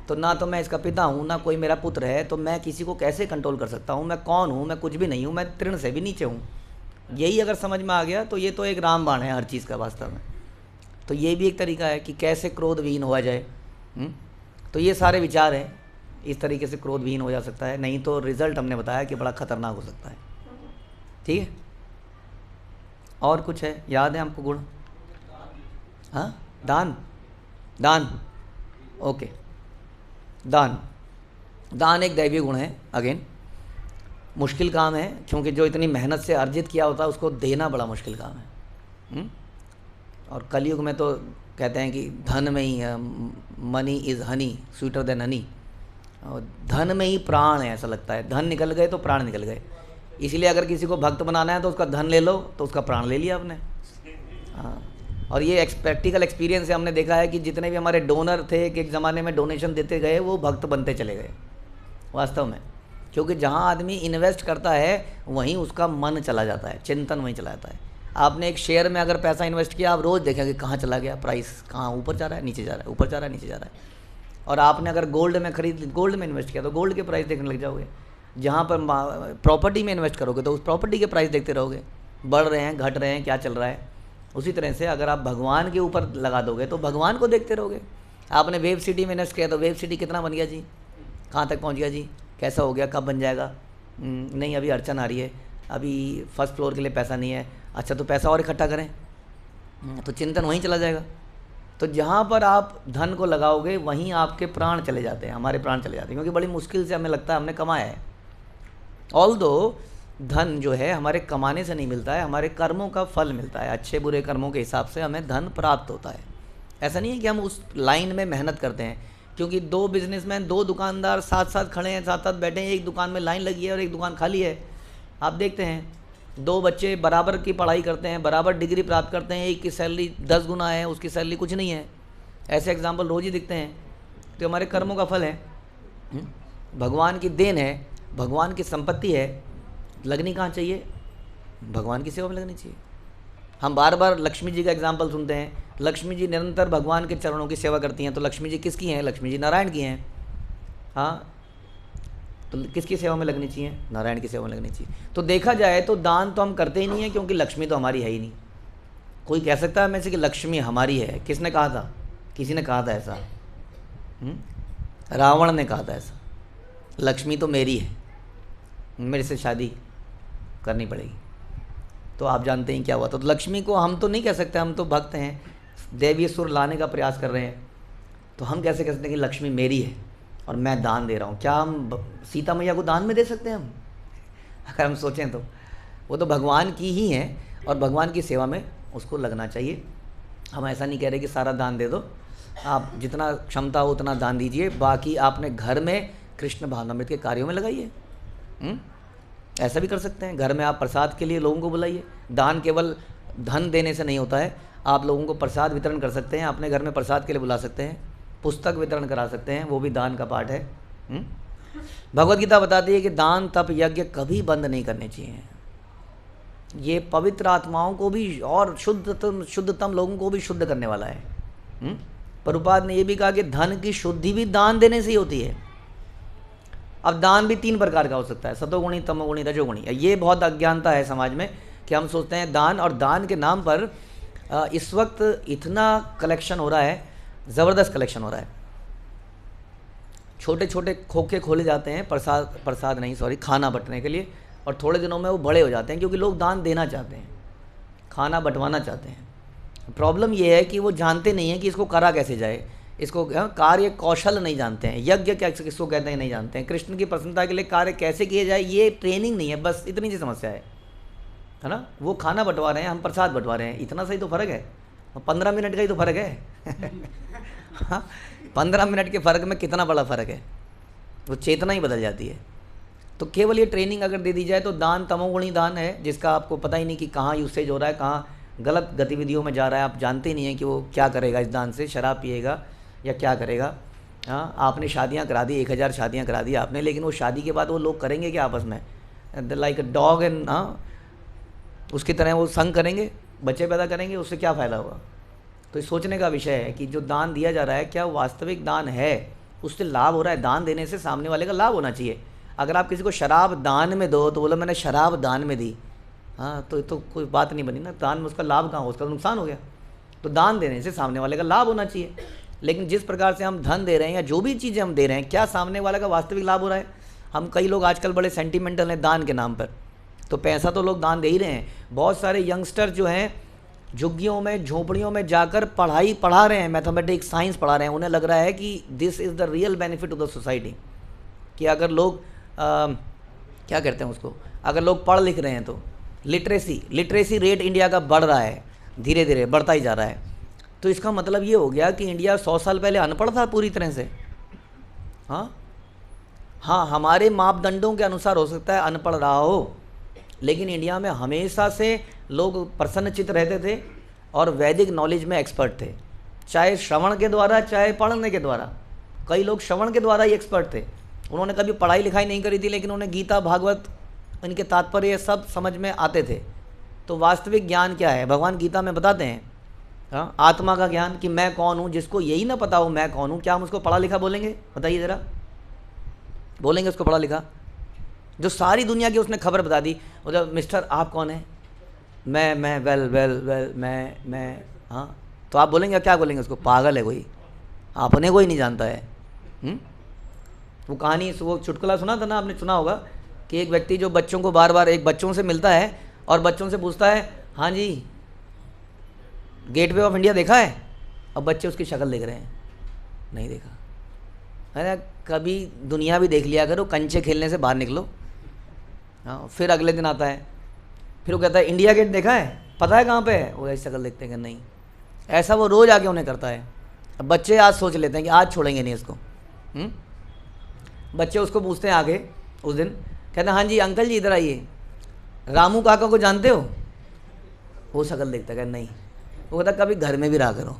तो ना तो मैं इसका पिता हूँ, ना कोई मेरा पुत्र है, तो मैं किसी को कैसे कंट्रोल कर सकता हूँ? मैं कौन हूँ? मैं कुछ भी नहीं हूँ, मैं तृण से भी नीचे हूँ। यही अगर समझ में आ गया तो ये तो एक रामबाण है हर चीज़ का वास्तव में। तो ये भी एक तरीका है कि कैसे क्रोध विहीन हुआ जाए। तो ये सारे विचार हैं, इस तरीके से क्रोध विहीन हो जा सकता है, नहीं तो रिजल्ट हमने बताया कि बड़ा खतरनाक हो सकता है। ठीक है, और कुछ है याद है हमको गुण? हाँ, दान, दान, ओके, दान, दान एक दैवीय गुण है। अगेन मुश्किल काम है, क्योंकि जो इतनी मेहनत से अर्जित किया होता है उसको देना बड़ा मुश्किल काम है। और कलयुग में तो कहते हैं कि धन में ही, money is honey sweeter than honey, और धन में ही प्राण है, ऐसा लगता है। धन निकल गए तो प्राण निकल गए। इसलिए अगर किसी को भक्त बनाना है तो उसका धन ले लो तो उसका प्राण ले लिया आपने। हाँ, और ये प्रैक्टिकल एक्सपीरियंस से हमने देखा है कि जितने भी हमारे डोनर थे कि एक ज़माने में डोनेशन देते गए, वो भक्त बनते चले गए वास्तव में। क्योंकि जहाँ आदमी इन्वेस्ट करता है वहीं उसका मन चला जाता है, चिंतन वहीं चला जाता है। आपने एक शेयर में अगर पैसा इन्वेस्ट किया, आप रोज़ देखेंगे कहाँ चला गया, प्राइस कहाँ ऊपर जा रहा है, नीचे जा रहा है, ऊपर जा रहा है, नीचे जा रहा है। और आपने अगर गोल्ड में गोल्ड में इन्वेस्ट किया तो गोल्ड के प्राइस देखने लग जाओगे। जहाँ पर प्रॉपर्टी में इन्वेस्ट करोगे तो उस प्रॉपर्टी के प्राइस देखते रहोगे, बढ़ रहे हैं, घट रहे हैं, क्या चल रहा है। उसी तरह से अगर आप भगवान के ऊपर लगा दोगे तो भगवान को देखते रहोगे। आपने वेब सिटी में इन्वेस्ट किया तो वेब सिटी कितना बन गया जी, कहाँ तक पहुँच गया जी, कैसा हो गया, कब बन जाएगा? नहीं, अभी अड़चन आ रही है, अभी फर्स्ट फ्लोर के लिए पैसा नहीं है। अच्छा, तो पैसा और इकट्ठा करें, तो चिंतन वहीं चला जाएगा। तो जहाँ पर आप धन को लगाओगे वहीं आपके प्राण चले जाते हैं, हमारे प्राण चले जाते हैं, क्योंकि बड़ी मुश्किल से हमें लगता है हमने कमाया है। ऑल्दो धन जो है हमारे कमाने से नहीं मिलता है, हमारे कर्मों का फल मिलता है। अच्छे बुरे कर्मों के हिसाब से हमें धन प्राप्त होता है। ऐसा नहीं है कि हम उस लाइन में मेहनत करते हैं, क्योंकि 2 बिजनेसमैन, 2 दुकानदार साथ साथ खड़े हैं, साथ साथ बैठे हैं, एक दुकान में लाइन लगी है और एक दुकान खाली है। आप देखते हैं 2 बच्चे बराबर की पढ़ाई करते हैं, बराबर डिग्री प्राप्त करते हैं, एक की सैलरी 10 गुना है, उसकी सैलरी कुछ नहीं है। ऐसे एग्जाम्पल रोज़ ही दिखते हैं। तो हमारे कर्मों का फल है, भगवान की देन है, भगवान की संपत्ति है। लगनी कहाँ चाहिए? भगवान की सेवा में लगनी चाहिए। हम बार बार लक्ष्मी जी का एग्जाम्पल सुनते हैं। लक्ष्मी जी निरंतर भगवान के चरणों की सेवा करती हैं, तो लक्ष्मी जी किसकी हैं? लक्ष्मी जी नारायण की हैं। हाँ, तो किसकी सेवा में लगनी चाहिए? नारायण की सेवा में लगनी चाहिए। तो देखा जाए तो दान तो हम करते ही नहीं है, क्योंकि लक्ष्मी तो हमारी है ही नहीं। कोई कह सकता है में से कि लक्ष्मी हमारी है? किसने कहा था? किसी ने कहा था ऐसा? रावण ने कहा था ऐसा, लक्ष्मी तो मेरी है, मेरे से शादी करनी पड़ेगी। तो आप जानते हैं क्या हुआ। तो लक्ष्मी को हम तो नहीं कह सकते, हम तो भक्त हैं, दैवीय सुर लाने का प्रयास कर रहे हैं। तो हम कैसे कह सकते हैं कि लक्ष्मी मेरी है और मैं दान दे रहा हूँ? क्या हम सीता मैया को दान में दे सकते हैं हम? अगर हम सोचें तो वो तो भगवान की ही है और भगवान की सेवा में उसको लगना चाहिए। हम ऐसा नहीं कह रहे कि सारा दान दे दो, आप जितना क्षमता हो उतना दान दीजिए, बाकी आपने घर में कृष्ण भावनामृत के कार्यों में लगाइए। ऐसा भी कर सकते हैं, घर में आप प्रसाद के लिए लोगों को बुलाइए। दान केवल धन देने से नहीं होता है, आप लोगों को प्रसाद वितरण कर सकते हैं, अपने घर में प्रसाद के लिए बुला सकते हैं, पुस्तक वितरण करा सकते हैं, वो भी दान का पार्ट है। भगवत गीता बताती है कि दान तप यज्ञ कभी बंद नहीं करने चाहिए। ये पवित्र आत्माओं को भी और शुद्धतम लोगों को भी शुद्ध करने वाला है। प्रभुपाद ने यह भी कहा कि धन की शुद्धि भी दान देने से ही होती है। अब दान भी 3 प्रकार का हो सकता है, सतोगुणी, तमोगुणी, रजोगुणी। ये बहुत अज्ञानता है समाज में कि हम सोचते हैं दान, और दान के नाम पर इस वक्त इतना कलेक्शन हो रहा है, ज़बरदस्त कलेक्शन हो रहा है। छोटे छोटे खोखे खोले जाते हैं प्रसाद नहीं सॉरी खाना बंटने के लिए, और थोड़े दिनों में वो बड़े हो जाते हैं क्योंकि लोग दान देना चाहते हैं, खाना बंटवाना चाहते हैं। प्रॉब्लम ये है कि वो जानते नहीं हैं कि इसको करा कैसे जाए, इसको कार्य कौशल नहीं जानते हैं, यज्ञ क्या किसको कहते हैं नहीं जानते हैं, कृष्ण की प्रसन्नता के लिए कार्य कैसे किए जाए ये ट्रेनिंग नहीं है, बस इतनी सी समस्या है ना। वो खाना बंटवा रहे हैं, हम प्रसाद बंटवा रहे हैं, इतना सही तो फ़र्क है, 15 मिनट का ही तो फ़र्क है। हाँ, 15 मिनट के फ़र्क में कितना बड़ा फ़र्क है, वो चेतना ही बदल जाती है। तो केवल ये ट्रेनिंग अगर दे दी जाए तो दान तमोगुणी दान है, जिसका आपको पता ही नहीं कि कहाँ यूसेज हो रहा है, कहाँ गलत गतिविधियों में जा रहा है, आप जानते नहीं हैं कि वो क्या करेगा इस दान से, शराब पिएगा या क्या करेगा। हाँ, आपने शादियाँ करा दी, 1000 शादियाँ करा दी आपने, लेकिन वो शादी के बाद वो लोग करेंगे क्या आपस में, लाइक अ डॉग एंड, हाँ उसकी तरह वो संग करेंगे, बच्चे पैदा करेंगे, उससे क्या फ़ायदा होगा। तो इस सोचने का विषय है कि जो दान दिया जा रहा है क्या वास्तविक दान है, उससे लाभ हो रहा है। दान देने से सामने वाले का लाभ होना चाहिए। अगर आप किसी को शराब दान में दो तो बोलो मैंने शराब दान में दी, हाँ तो कोई बात नहीं बनी ना, दान में उसका लाभ कहाँ हो, उसका नुकसान हो गया। तो दान देने से सामने वाले का लाभ होना चाहिए। लेकिन जिस प्रकार से हम धन दे रहे हैं या जो भी चीज़ें हम दे रहे हैं, क्या सामने वाले का वास्तविक लाभ हो रहा है। हम कई लोग आजकल बड़े सेंटिमेंटल हैं दान के नाम पर, तो पैसा तो लोग दान दे ही रहे हैं। बहुत सारे यंगस्टर जो हैं झुग्गियों में झोपड़ियों में जाकर पढ़ा रहे हैं, मैथमेटिक्स साइंस पढ़ा रहे हैं। उन्हें लग रहा है कि this is the real benefit to the society, कि अगर लोग क्या कहते हैं उसको, अगर लोग पढ़ लिख रहे हैं तो लिटरेसी रेट इंडिया का बढ़ रहा है, धीरे धीरे बढ़ता ही जा रहा है। तो इसका मतलब ये हो गया कि इंडिया 100 साल पहले अनपढ़ था पूरी तरह से। हाँ, हमारे मापदंडों के अनुसार हो सकता है अनपढ़ रहा हो, लेकिन इंडिया में हमेशा से लोग प्रसन्नचित्त रहते थे और वैदिक नॉलेज में एक्सपर्ट थे, चाहे श्रवण के द्वारा चाहे पढ़ने के द्वारा। कई लोग श्रवण के द्वारा ही एक्सपर्ट थे, उन्होंने कभी पढ़ाई लिखाई नहीं करी थी, लेकिन उन्हें गीता भागवत इनके तात्पर्य सब समझ में आते थे। तो वास्तविक ज्ञान क्या है, भगवान गीता में बताते हैं, हाँ, आत्मा का ज्ञान, कि मैं कौन हूँ। जिसको यही ना पता हो मैं कौन हूँ, क्या हम उसको पढ़ा लिखा बोलेंगे? बताइए ज़रा, बोलेंगे उसको पढ़ा लिखा? जो सारी दुनिया की उसने खबर बता दी, उधर मिस्टर आप कौन है, मैं वेल मैं, हाँ, तो आप बोलेंगे क्या बोलेंगे उसको? पागल है कोई, अपने को ही नहीं जानता है। वो कहानी, वो चुटकुला सुना था ना आपने, सुना होगा कि एक व्यक्ति जो बच्चों को बार बार एक बच्चों से मिलता है और बच्चों से पूछता है, हाँ जी गेटवे ऑफ इंडिया देखा है? अब बच्चे उसकी शक्ल देख रहे हैं, नहीं देखा। अरे कभी दुनिया भी देख लिया करो, कंचे खेलने से बाहर निकलो। हाँ, फिर अगले दिन आता है, फिर वो कहता है इंडिया गेट देखा है, पता है कहाँ पे है? वो ऐसी शक्ल देखते हैं कि नहीं। ऐसा वो रोज़ आके उन्हें करता है। अब बच्चे आज सोच लेते हैं कि आज छोड़ेंगे नहीं इसको। बच्चे उसको पूछते हैं आगे उस दिन, कहते हैं हाँ जी अंकल जी इधर आइए, रामू काका को जानते हो? वो शक्ल देखता है नहीं। वो कहता कभी घर में भी रहा करो,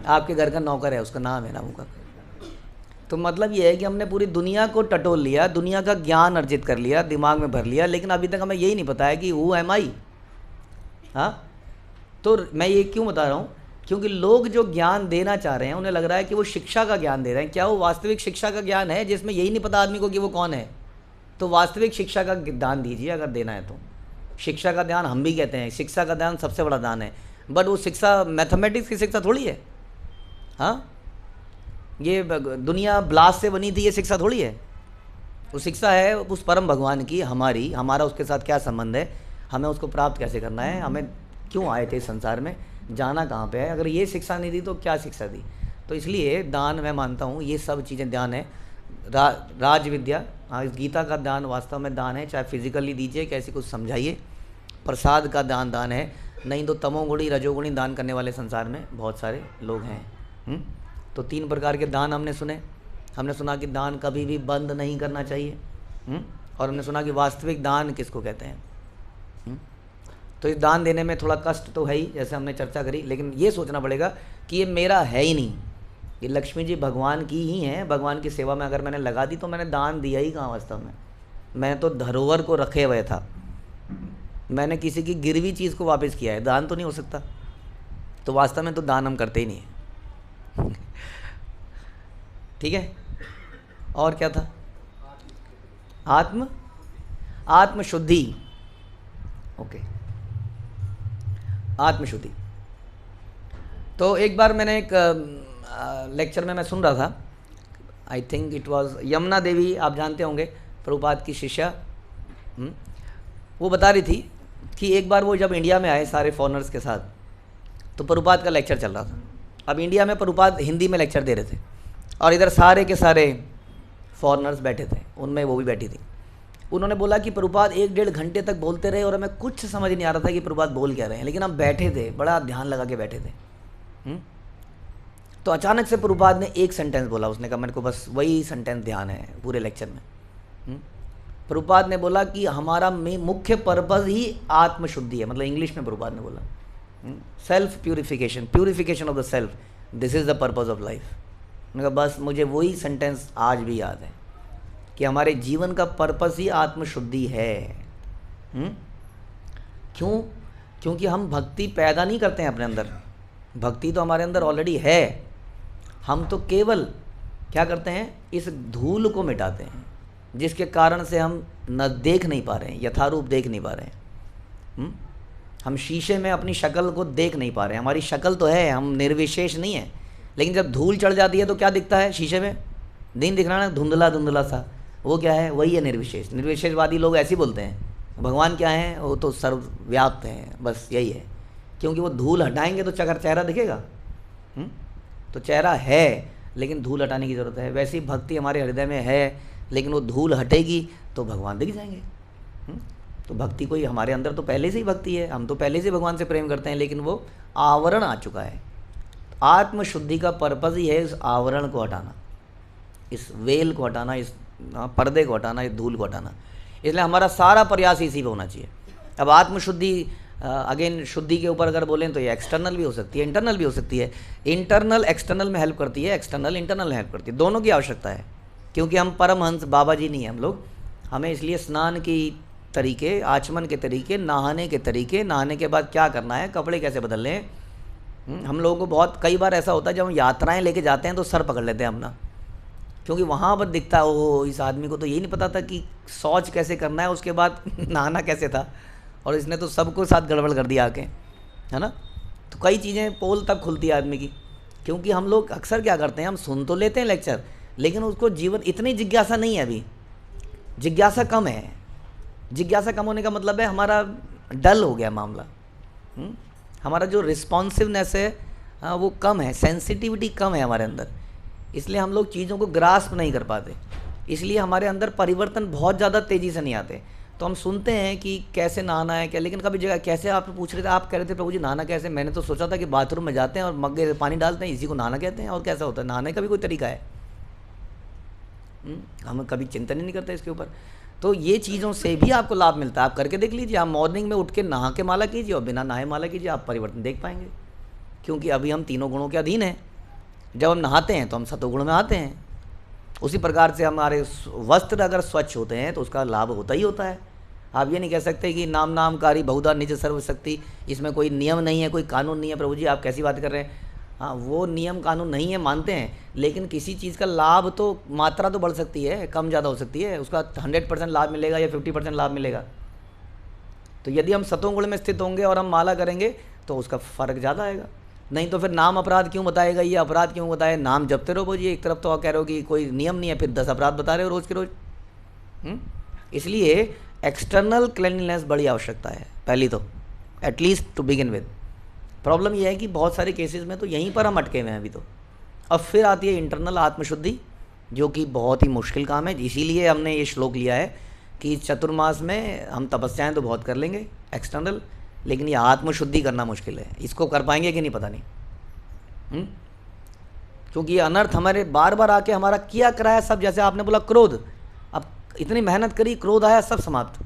आपके घर का नौकर है, उसका नाम है रामू काका। तो मतलब ये है कि हमने पूरी दुनिया को टटोल लिया, दुनिया का ज्ञान अर्जित कर लिया, दिमाग में भर लिया, लेकिन अभी तक हमें यही नहीं पता है कि हु एम आई। हाँ, तो मैं ये क्यों बता रहा हूँ, क्योंकि लोग जो ज्ञान देना चाह रहे हैं उन्हें लग रहा है कि वो शिक्षा का ज्ञान दे रहे हैं। क्या वो वास्तविक शिक्षा का ज्ञान है, जिसमें यही नहीं पता आदमी को कि वो कौन है? तो वास्तविक शिक्षा का दान दीजिए अगर देना है तो। शिक्षा का दान हम भी कहते हैं, शिक्षा का दान सबसे बड़ा दान है, बट वो शिक्षा मैथमेटिक्स की शिक्षा थोड़ी है। हाँ, ये दुनिया ब्लास्ट से बनी थी, ये शिक्षा थोड़ी है। वो शिक्षा है उस परम भगवान की, हमारा उसके साथ क्या संबंध है, हमें उसको प्राप्त कैसे करना है, हमें क्यों आए थे इस संसार में, जाना कहाँ पे है। अगर ये शिक्षा नहीं दी तो क्या शिक्षा दी? तो इसलिए दान, मैं मानता हूँ ये सब चीज़ें दान है। राज विद्या, हाँ, इस गीता का दान वास्तव में दान है, चाहे फिजिकली दीजिए, कैसे कुछ समझाइए। प्रसाद का दान है, नहीं तो तमोगुणी रजोगुणी दान करने वाले संसार में बहुत सारे लोग हैं। तो 3 प्रकार के दान हमने सुने। हमने सुना कि दान कभी भी बंद नहीं करना चाहिए, और हमने सुना कि वास्तविक दान किसको कहते हैं। तो इस दान देने में थोड़ा कष्ट तो है ही, जैसे हमने चर्चा करी, लेकिन ये सोचना पड़ेगा कि ये मेरा है ही नहीं, ये लक्ष्मी जी भगवान की ही हैं। भगवान की सेवा में अगर मैंने लगा दी तो मैंने दान दिया ही कहाँ वास्तव में? मैं तो धरोहर को रखे हुए था, मैंने किसी की गिरवी चीज़ को वापस किया है, दान तो नहीं हो सकता। तो वास्तव में तो दान हम करते ही नहीं है। ठीक है, और क्या था? आत्मशुद्धि। ओके, आत्मशुद्धि। तो एक बार मैंने एक लेक्चर में मैं सुन रहा था, I think it was Yamuna Devi, आप जानते होंगे, प्रभुपाद की शिष्या। वो बता रही थी कि एक बार वो जब इंडिया में आए सारे फॉरेनर्स के साथ, तो प्रभुपाद का लेक्चर चल रहा था। अब इंडिया में प्रभुपाद हिंदी में लेक्चर दे रहे थे और इधर सारे के सारे फॉरेनर्स बैठे थे, उनमें वो भी बैठी थी। उन्होंने बोला कि प्रभुपाद 1-1.5 घंटे तक बोलते रहे और हमें कुछ समझ नहीं आ रहा था कि प्रभुपाद बोल क्या रहे हैं, लेकिन हम बैठे थे, बड़ा ध्यान लगा के बैठे थे। तो अचानक से प्रभुपाद ने एक सेंटेंस बोला, उसने कहा मेरे को बस वही सेंटेंस ध्यान है पूरे लेक्चर में। प्रभुपाद ने बोला कि हमारा मुख्य पर्पज़ ही आत्मशुद्धि है, मतलब इंग्लिश में प्रभुपाद ने बोला self purification, purification of the self, this is the purpose of life. उन्होंने कहा बस मुझे वही सेंटेंस आज भी याद है कि हमारे जीवन का पर्पस ही आत्मशुद्धि है। क्यों? क्योंकि हम भक्ति पैदा नहीं करते हैं अपने अंदर, भक्ति तो हमारे अंदर ऑलरेडी है। हम तो केवल क्या करते हैं, इस धूल को मिटाते हैं जिसके कारण से हम न देख नहीं पा रहे हैं, यथारूप देख नहीं पा रहे हैं। हम शीशे में अपनी शक्ल को देख नहीं पा रहे हैं, हमारी शक्ल तो है, हम निर्विशेष नहीं है, लेकिन जब धूल चढ़ जाती है तो क्या दिखता है शीशे में? दिन दिख रहा है ना, धुंधला धुंधला सा, वो क्या है? वही है निर्विशेष। निर्विशेषवादी लोग ऐसे ही बोलते हैं भगवान क्या है, वो तो सर्वव्याप्त हैं, बस यही है। क्योंकि वो धूल हटाएंगे तो चेहरा दिखेगा। तो चेहरा है लेकिन धूल हटाने की ज़रूरत है। वैसी भक्ति हमारे हृदय में है, लेकिन वो धूल हटेगी तो भगवान दिख जाएंगे। तो भक्ति कोई हमारे अंदर तो पहले से ही भक्ति है, हम तो पहले से भगवान से प्रेम करते हैं, लेकिन वो आवरण आ चुका है। आत्मशुद्धि का पर्पज़ ही है इस आवरण को हटाना, इस वेल को हटाना, इस पर्दे को हटाना, इस धूल को हटाना। इसलिए हमारा सारा प्रयास इसी पे होना चाहिए। अब आत्मशुद्धि अगेन शुद्धि के ऊपर अगर बोलें तो ये एक्सटर्नल भी हो सकती है, इंटरनल भी हो सकती है। इंटरनल एक्सटर्नल में हेल्प करती है, एक्सटर्नल इंटरनल में हेल्प करती है, दोनों की आवश्यकता है। क्योंकि हम परमहंस बाबा जी नहीं हैं हम लोग, हमें इसलिए स्नान की तरीके, आचमन के तरीके, नहाने के तरीके, नहाने के बाद क्या करना है, कपड़े कैसे बदलने हैं। हम लोगों को बहुत कई बार ऐसा होता है जब हम यात्राएं लेके जाते हैं तो सर पकड़ लेते हैं अपना, क्योंकि वहाँ पर दिखता है ओहो इस आदमी को तो यही नहीं पता था कि शौच कैसे करना है, उसके बाद नहाना कैसे था, और इसने तो सबको साथ गड़बड़ कर दिया आके, है ना। तो कई चीज़ें पोल तब खुलती है आदमी की, क्योंकि हम लोग अक्सर क्या करते हैं, हम सुन तो लेते हैं लेक्चर, लेकिन उसको जीवन इतनी जिज्ञासा नहीं है, अभी जिज्ञासा कम है। जिज्ञासा कम होने का मतलब है हमारा डल हो गया मामला, हमारा जो रिस्पॉन्सिवनेस है वो कम है, सेंसिटिविटी कम है हमारे अंदर, इसलिए हम लोग चीज़ों को ग्रास्प नहीं कर पाते, इसलिए हमारे अंदर परिवर्तन बहुत ज़्यादा तेज़ी से नहीं आते। तो हम सुनते हैं कि कैसे नहाना है क्या, लेकिन कभी जगह कैसे आप पूछ रहे थे, आप कह रहे थे प्रभु जी नहाना कैसे, मैंने तो सोचा था कि बाथरूम में जाते हैं और मग्गे से पानी डालते हैं, इसी को नहाना कहते हैं, और कैसा होता है, नहाने का भी कोई तरीका है? हम कभी चिंतन ही नहीं करते इसके ऊपर। तो ये चीज़ों से भी आपको लाभ मिलता है, आप करके देख लीजिए। आप मॉर्निंग में उठ के नहा के माला कीजिए और बिना नहाए माला कीजिए, आप परिवर्तन देख पाएंगे। क्योंकि अभी हम तीनों गुणों के अधीन हैं। जब हम नहाते हैं तो हम सतोगुण में आते हैं, उसी प्रकार से हमारे वस्त्र अगर स्वच्छ होते हैं तो उसका लाभ होता ही होता है। आप ये नहीं कह सकते कि नाम नामकारी बहुधा निज सर्वशक्ति, इसमें कोई नियम नहीं है, कोई कानून नहीं है। प्रभु जी आप कैसी बात कर रहे हैं? हाँ, वो नियम कानून नहीं है मानते हैं, लेकिन किसी चीज़ का लाभ तो मात्रा तो बढ़ सकती है, कम ज़्यादा हो सकती है, उसका 100% लाभ मिलेगा या 50% लाभ मिलेगा। तो यदि हम सतोगुण में स्थित होंगे और हम माला करेंगे तो उसका फ़र्क ज़्यादा आएगा। नहीं तो फिर नाम अपराध क्यों बताएगा, ये अपराध क्यों बताए? नाम जपते रहो जी, एक तरफ तो आप कह रहे हो कि कोई नियम नहीं है, फिर 10 अपराध बता रहे हो रोज़ के रोज़। इसलिए एक्सटर्नल क्लीनलीनेस बड़ी आवश्यकता है पहली तो, at least to begin with. Problem यह है कि बहुत सारे केसेस में तो यहीं पर हम अटके हुए हैं अभी तो। अब फिर आती है इंटरनल आत्मशुद्धि, जो कि बहुत ही मुश्किल काम है। इसीलिए हमने ये श्लोक लिया है कि चतुर्मास में हम तपस्याएं तो बहुत कर लेंगे एक्सटर्नल, लेकिन ये आत्मशुद्धि करना मुश्किल है। इसको कर पाएंगे कि नहीं पता नहीं। क्योंकि ये अनर्थ हमारे बार बार आके हमारा किया कराया सब, जैसे आपने बोला क्रोध, अब इतनी मेहनत करी, क्रोध आया, सब समाप्त।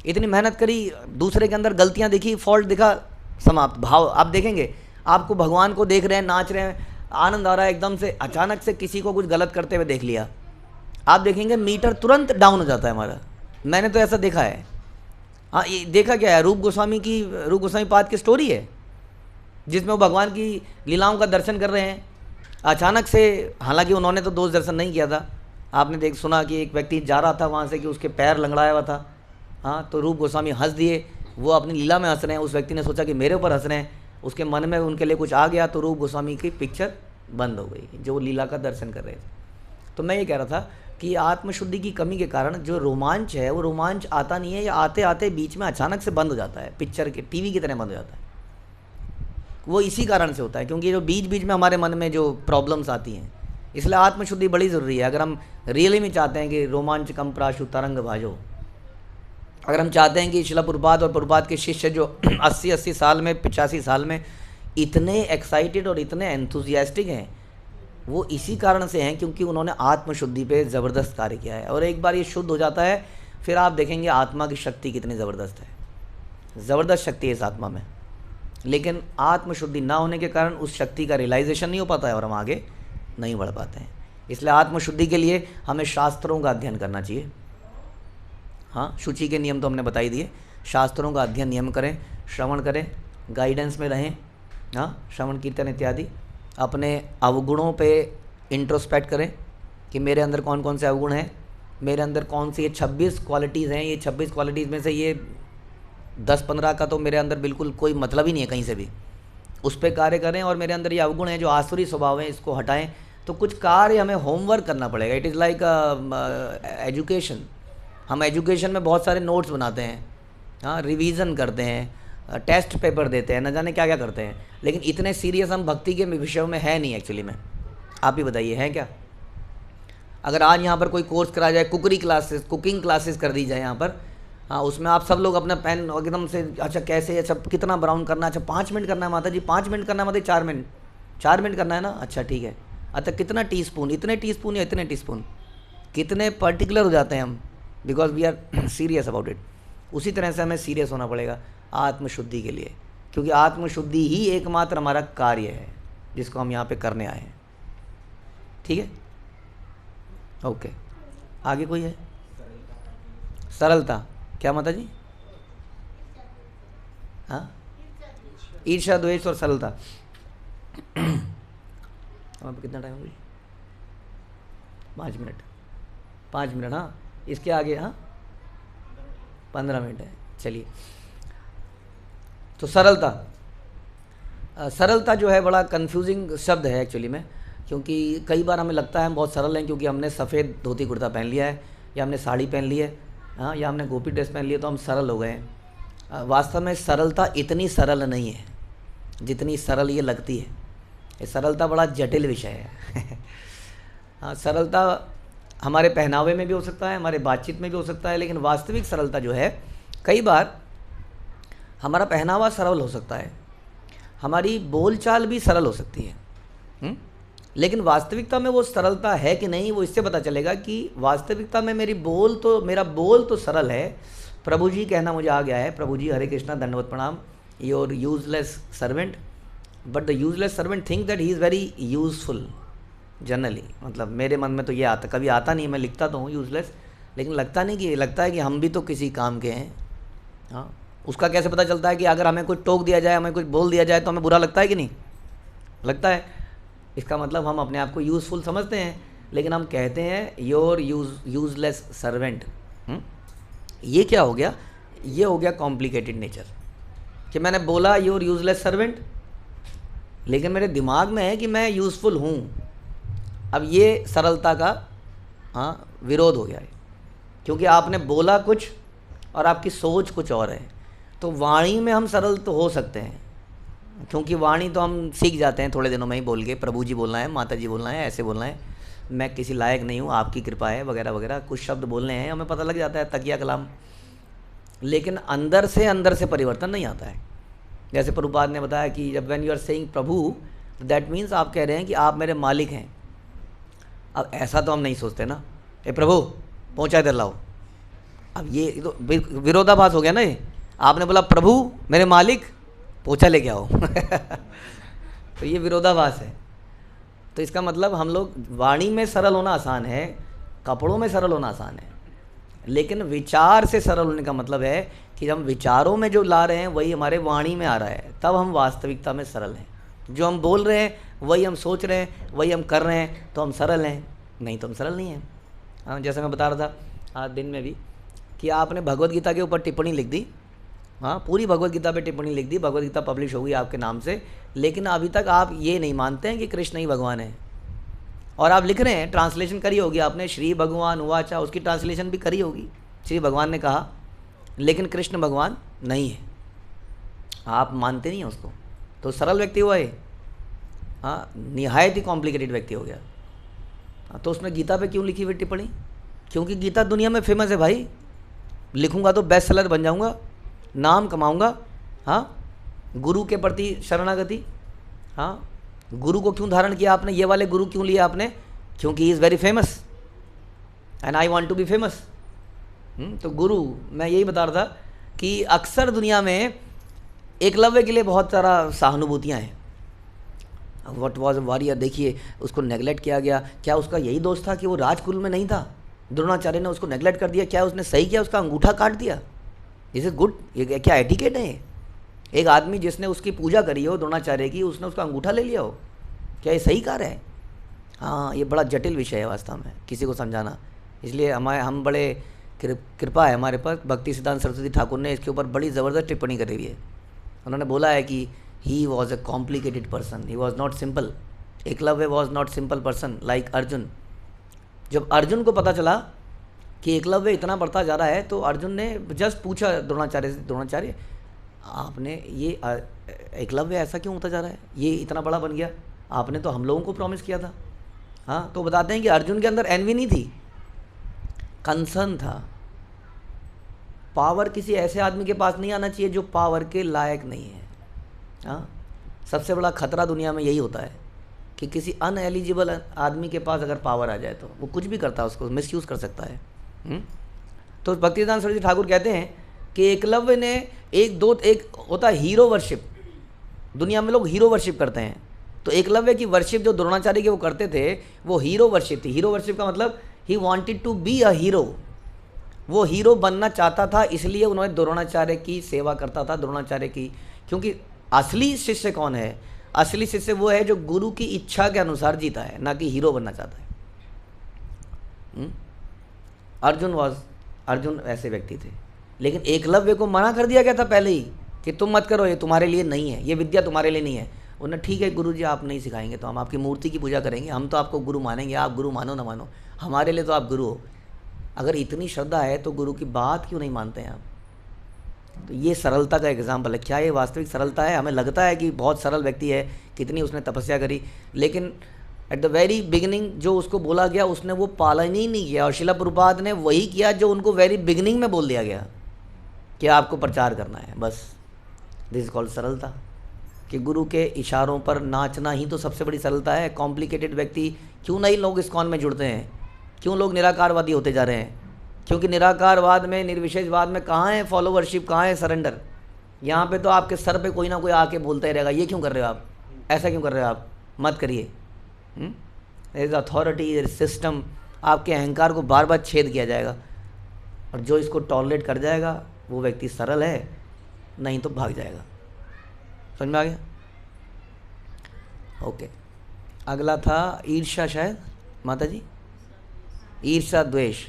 इतनी मेहनत करी, दूसरे के अंदर गलतियां दिखी, फॉल्ट दिखा, समाप्त। भाव आप देखेंगे, आपको भगवान को देख रहे हैं, नाच रहे हैं, आनंद आ रहा है, एकदम से अचानक से किसी को कुछ गलत करते हुए देख लिया, आप देखेंगे मीटर तुरंत डाउन हो जाता है हमारा। मैंने तो ऐसा देखा है। हाँ, ये देखा क्या है, रूप गोस्वामी पाद की स्टोरी है, जिसमें वो भगवान की लीलाओं का दर्शन कर रहे हैं। अचानक से, हालांकि उन्होंने तो दोष दर्शन नहीं किया था, आपने सुना कि एक व्यक्ति जा रहा था वहाँ से कि उसके पैर लंगड़ाया हुआ था। हाँ, तो रूप गोस्वामी हंस दिए, वो अपनी लीला में हंस रहे हैं, उस व्यक्ति ने सोचा कि मेरे ऊपर हंस रहे हैं, उसके मन में उनके लिए कुछ आ गया, तो रूप गोस्वामी की पिक्चर बंद हो गई, जो लीला का दर्शन कर रहे थे। तो मैं ये कह रहा था कि आत्मशुद्धि की कमी के कारण जो रोमांच है वो रोमांच आता नहीं है, या आते आते बीच में अचानक से बंद हो जाता है, पिक्चर के टीवी की तरह बंद हो जाता है। वो इसी कारण से होता है क्योंकि जो बीच बीच में हमारे मन में जो प्रॉब्लम्स आती हैं, इसलिए आत्मशुद्धि बड़ी ज़रूरी है। अगर हम रियली में चाहते हैं कि रोमांच कम प्राशु तरंग भाजो, अगर हम चाहते हैं कि शिला प्रभुपाद और प्रभुपाद के शिष्य जो 80 साल में 85 साल में इतने एक्साइटेड और इतने एंथुजियास्टिक हैं, वो इसी कारण से हैं क्योंकि उन्होंने आत्मशुद्धि पे ज़बरदस्त कार्य किया है। और एक बार ये शुद्ध हो जाता है फिर आप देखेंगे आत्मा की शक्ति कितनी ज़बरदस्त है, ज़बरदस्त शक्ति है इस आत्मा में। लेकिन आत्मशुद्धि ना होने के कारण उस शक्ति का रियलाइजेशन नहीं हो पाता है और हम आगे नहीं बढ़ पाते हैं। इसलिए आत्मशुद्धि के लिए हमें शास्त्रों का अध्ययन करना चाहिए। हाँ, शुचि के नियम तो हमने बता ही दिए। शास्त्रों का अध्ययन नियम करें, श्रवण करें, गाइडेंस में रहें, हाँ, श्रवण कीर्तन इत्यादि। अपने अवगुणों पे इंट्रोस्पेक्ट करें कि मेरे अंदर कौन कौन से अवगुण हैं, मेरे अंदर कौन सी ये 26 क्वालिटीज़ हैं, ये 26 क्वालिटीज़ में से ये 10-15 का तो मेरे अंदर बिल्कुल कोई मतलब ही नहीं है कहीं से भी, उस पर कार्य करें। और मेरे अंदर ये अवगुण हैं जो आसुरी स्वभाव हैं, इसको हटाएं। तो कुछ कार्य हमें होमवर्क करना पड़ेगा। It is like education. हम एजुकेशन में बहुत सारे नोट्स बनाते हैं, हाँ, रिवीजन करते हैं, टेस्ट पेपर देते हैं, न जाने क्या क्या करते हैं, लेकिन इतने सीरियस हम भक्ति के विषयों में है नहीं एक्चुअली में। आप ही बताइए हैं क्या? अगर आज यहाँ पर कोई कोर्स कराया जाए, कुकिंग क्लासेस कर दी जाए यहाँ पर, हाँ, उसमें आप सब लोग अपना पेन एकदम से, अच्छा कैसे, अच्छा कितना ब्राउन करना है, अच्छा 5 मिनट करना है माता जी, 5 मिनट करना है माता जी, 4 मिनट करना है ना, अच्छा ठीक है, अच्छा कितना टीस्पून, इतने टीस्पून या इतने टीस्पून, कितने पर्टिकुलर हो जाते हैं हम, because we are serious about it. उसी तरह से हमें सीरियस होना पड़ेगा आत्मशुद्धि के लिए, क्योंकि आत्मशुद्धि ही एकमात्र हमारा कार्य है जिसको हम यहाँ पे करने आए हैं। ठीक है, ओके। आगे कोई है? सरलता क्या माता जी? हाँ, ईर्ष्या, द्वेष और सरलता। अब कितना टाइम हो गया? 5 मिनट। 5 मिनट, हाँ, इसके आगे हाँ 15 मिनट है। चलिए, तो सरलता जो है बड़ा कंफ्यूजिंग शब्द है एक्चुअली में, क्योंकि कई बार हमें लगता है हम बहुत सरल हैं क्योंकि हमने सफ़ेद धोती कुर्ता पहन लिया है, या हमने साड़ी पहन ली है, हाँ, या हमने गोपी ड्रेस पहन लिया तो हम सरल हो गए हैं। वास्तव में सरलता इतनी सरल नहीं है जितनी सरल ये लगती है। ये सरलता बड़ा जटिल विषय है। हाँ, सरलता हमारे पहनावे में भी हो सकता है, हमारे बातचीत में भी हो सकता है, लेकिन वास्तविक सरलता जो है, कई बार हमारा पहनावा सरल हो सकता है, हमारी बोलचाल भी सरल हो सकती है, लेकिन वास्तविकता में वो सरलता है कि नहीं, वो इससे पता चलेगा कि वास्तविकता में मेरा बोल तो सरल है। प्रभु जी कहना मुझे आ गया है, प्रभु जी हरे कृष्णा दंडवत प्रणाम, your useless servant, but the useless servant think that he is very useful generally. मतलब मेरे मन में तो ये आता, कभी आता नहीं, मैं लिखता तो हूँ यूजलेस, लेकिन लगता है कि हम भी तो किसी काम के हैं। हाँ, उसका कैसे पता चलता है कि अगर हमें कुछ टोक दिया जाए, हमें कुछ बोल दिया जाए तो हमें बुरा लगता है कि नहीं लगता है? इसका मतलब हम अपने आप को यूज़फुल समझते हैं, लेकिन हम कहते हैं योर यूजलेस सर्वेंट। ये क्या हो गया? ये हो गया कॉम्प्लिकेटेड नेचर, कि मैंने बोला योर यूजलेस सर्वेंट, लेकिन मेरे दिमाग में है कि मैं यूज़फुल हूँ। अब ये सरलता का हाँ विरोध हो गया है, क्योंकि आपने बोला कुछ और आपकी सोच कुछ और है। तो वाणी में हम सरल तो हो सकते हैं, क्योंकि वाणी तो हम सीख जाते हैं थोड़े दिनों में ही बोल के, प्रभु जी बोलना है, माता जी बोलना है, ऐसे बोलना है, मैं किसी लायक नहीं हूँ, आपकी कृपा है, वगैरह वगैरह कुछ शब्द बोलने हैं, हमें पता लग जाता है, तकिया कलाम। लेकिन अंदर से परिवर्तन नहीं आता है। जैसे प्रभुपाद ने बताया कि जब when you are saying Prabhu, that means आप कह रहे हैं कि आप मेरे मालिक हैं। अब ऐसा तो हम नहीं सोचते ना, ए प्रभु पहुँचा इधर लाओ। अब ये तो विरोधाभास हो गया ना। ये आपने बोला प्रभु मेरे मालिक, पोछा लेके आओ। तो ये विरोधाभास है। तो इसका मतलब हम लोग वाणी में सरल होना आसान है, कपड़ों में सरल होना आसान है, लेकिन विचार से सरल होने का मतलब है कि हम विचारों में जो ला रहे हैं वही हमारे वाणी में आ रहा है, तब हम वास्तविकता में सरल हैं। जो हम बोल रहे हैं वही हम सोच रहे हैं, वही हम कर रहे हैं, तो हम सरल हैं, नहीं तो हम सरल नहीं हैं। हाँ, जैसे मैं बता रहा था आज दिन में भी कि आपने भगवत गीता के ऊपर टिप्पणी लिख दी, हाँ, पूरी भगवत गीता पे टिप्पणी लिख दी, भगवत गीता पब्लिश हो गई आपके नाम से, लेकिन अभी तक आप ये नहीं मानते हैं कि कृष्ण ही भगवान है। और आप लिख रहे हैं, ट्रांसलेशन करी होगी आपने, श्री भगवान उवाचा, उसकी ट्रांसलेशन भी करी होगी, श्री भगवान ने कहा, लेकिन कृष्ण भगवान नहीं है, आप मानते नहीं हैं उसको, तो सरल व्यक्ति हुआ है, हाँ, निहायत ही कॉम्प्लिकेटेड व्यक्ति हो गया। हाँ, तो उसने गीता पे क्यों लिखी हुई टिप्पणी? क्योंकि गीता दुनिया में फेमस है भाई, लिखूंगा तो बेस्ट सेलर बन जाऊंगा, नाम कमाऊंगा। हाँ, गुरु के प्रति शरणागति। हाँ, गुरु को क्यों धारण किया आपने, ये वाले गुरु क्यों लिए आपने? क्योंकि he is very famous and I want to be famous. तो गुरु, मैं यही बता रहा था कि अक्सर दुनिया में एकलव्य के लिए बहुत सारा सहानुभूतियाँ हैं। वट वॉज वॉरियर, देखिए उसको नेगलेक्ट किया गया, क्या उसका यही दोष था कि वो राजकुल में नहीं था, द्रोणाचार्य ने उसको नेगलेक्ट कर दिया, क्या उसने सही किया, उसका अंगूठा काट दिया? Is it good? ये क्या एटिकेट है? एक आदमी जिसने उसकी पूजा करी हो द्रोणाचार्य की, उसने उसका अंगूठा ले लिया हो, क्या ये सही कार्य है? हाँ, ये बड़ा जटिल विषय है वास्तव में किसी को समझाना, इसलिए हम बड़े कृपा है हमारे पास, भक्ति सिद्धांत सरस्वती ठाकुर ने इसके ऊपर बड़ी ज़बरदस्त टिप्पणी करी हुई है। उन्होंने बोला है कि he was a complicated person, he was not simple, Eklavya was not simple person like Arjun. जब अर्जुन को पता चला कि एकलव्य इतना बढ़ता जा रहा है, तो अर्जुन ने जस्ट पूछा द्रोणाचार्य से, द्रोणाचार्य आपने ये एकलव्य ऐसा क्यों होता जा रहा है, ये इतना बड़ा बन गया, आपने तो हम लोगों को प्रॉमिस किया था। हाँ, तो बताते हैं कि अर्जुन के अंदर एनवी नहीं थी, कंसर्न था। पावर किसी ऐसे आदमी के पास नहीं आना चाहिए जो पावर के लायक नहीं है। हाँ, सबसे बड़ा खतरा दुनिया में यही होता है कि किसी अनएलिजिबल आदमी के पास अगर पावर आ जाए तो वो कुछ भी करता है, उसको मिसयूज़ कर सकता है। तो भक्तिसिद्धांत सरस्वती ठाकुर कहते हैं कि एकलव्य ने एक होता है हीरो वर्शिप, दुनिया में लोग हीरो वर्शिप करते हैं, तो एकलव्य की वर्शिप जो द्रोणाचार्य के वो करते थे वो हीरो वर्शिप थी। हीरो वर्शिप का मतलब he wanted to be a hero, वो हीरो बनना चाहता था, इसलिए उन्होंने द्रोणाचार्य की सेवा करता था, द्रोणाचार्य की। क्योंकि असली शिष्य कौन है? असली शिष्य वो है जो गुरु की इच्छा के अनुसार जीता है, ना कि हीरो बनना चाहता है। अर्जुन ऐसे व्यक्ति थे, लेकिन एकलव्य को मना कर दिया गया था पहले ही कि तुम मत करो, ये तुम्हारे लिए नहीं है, ये विद्या तुम्हारे लिए नहीं है। उन्होंने ठीक है गुरु जी, आप नहीं सिखाएंगे तो हम आपकी मूर्ति की पूजा करेंगे, हम तो आपको गुरु मानेंगे, आप गुरु मानो ना मानो, हमारे लिए तो आप गुरु हो। अगर इतनी श्रद्धा है तो गुरु की बात क्यों नहीं मानते हैं आप? तो ये सरलता का एग्जाम्पल है। क्या ये वास्तविक सरलता है? हमें लगता है कि बहुत सरल व्यक्ति है, कितनी उसने तपस्या करी, लेकिन एट द वेरी बिगिनिंग जो उसको बोला गया उसने वो पालन ही नहीं किया। और शिला प्रभुपाद ने वही किया जो उनको वेरी बिगिनिंग में बोल दिया गया कि आपको प्रचार करना है, बस। दिस इज कॉल्ड सरलता, कि गुरु के इशारों पर नाचना ही तो सबसे बड़ी सरलता है। कॉम्प्लिकेटेड व्यक्ति क्यों नहीं लोग इस्कॉन में जुड़ते हैं, क्यों लोग निराकारवादी होते जा रहे हैं? क्योंकि निराकारवाद में, निर्विशेषवाद में कहाँ है फॉलोवरशिप, कहाँ है सरेंडर? यहाँ पे तो आपके सर पे कोई ना कोई आके बोलता ही रहेगा, ये क्यों कर रहे हो आप, ऐसा क्यों कर रहे हो आप, मत करिए। इज अथॉरिटी सिस्टम, आपके अहंकार को बार बार छेद किया जाएगा, और जो इसको टॉलरेट कर जाएगा वो व्यक्ति सरल है, नहीं तो भाग जाएगा। समझ में आ गया? ओके, अगला था ईर्ष्या, शायद माता जी, ईर्ष्या द्वेष।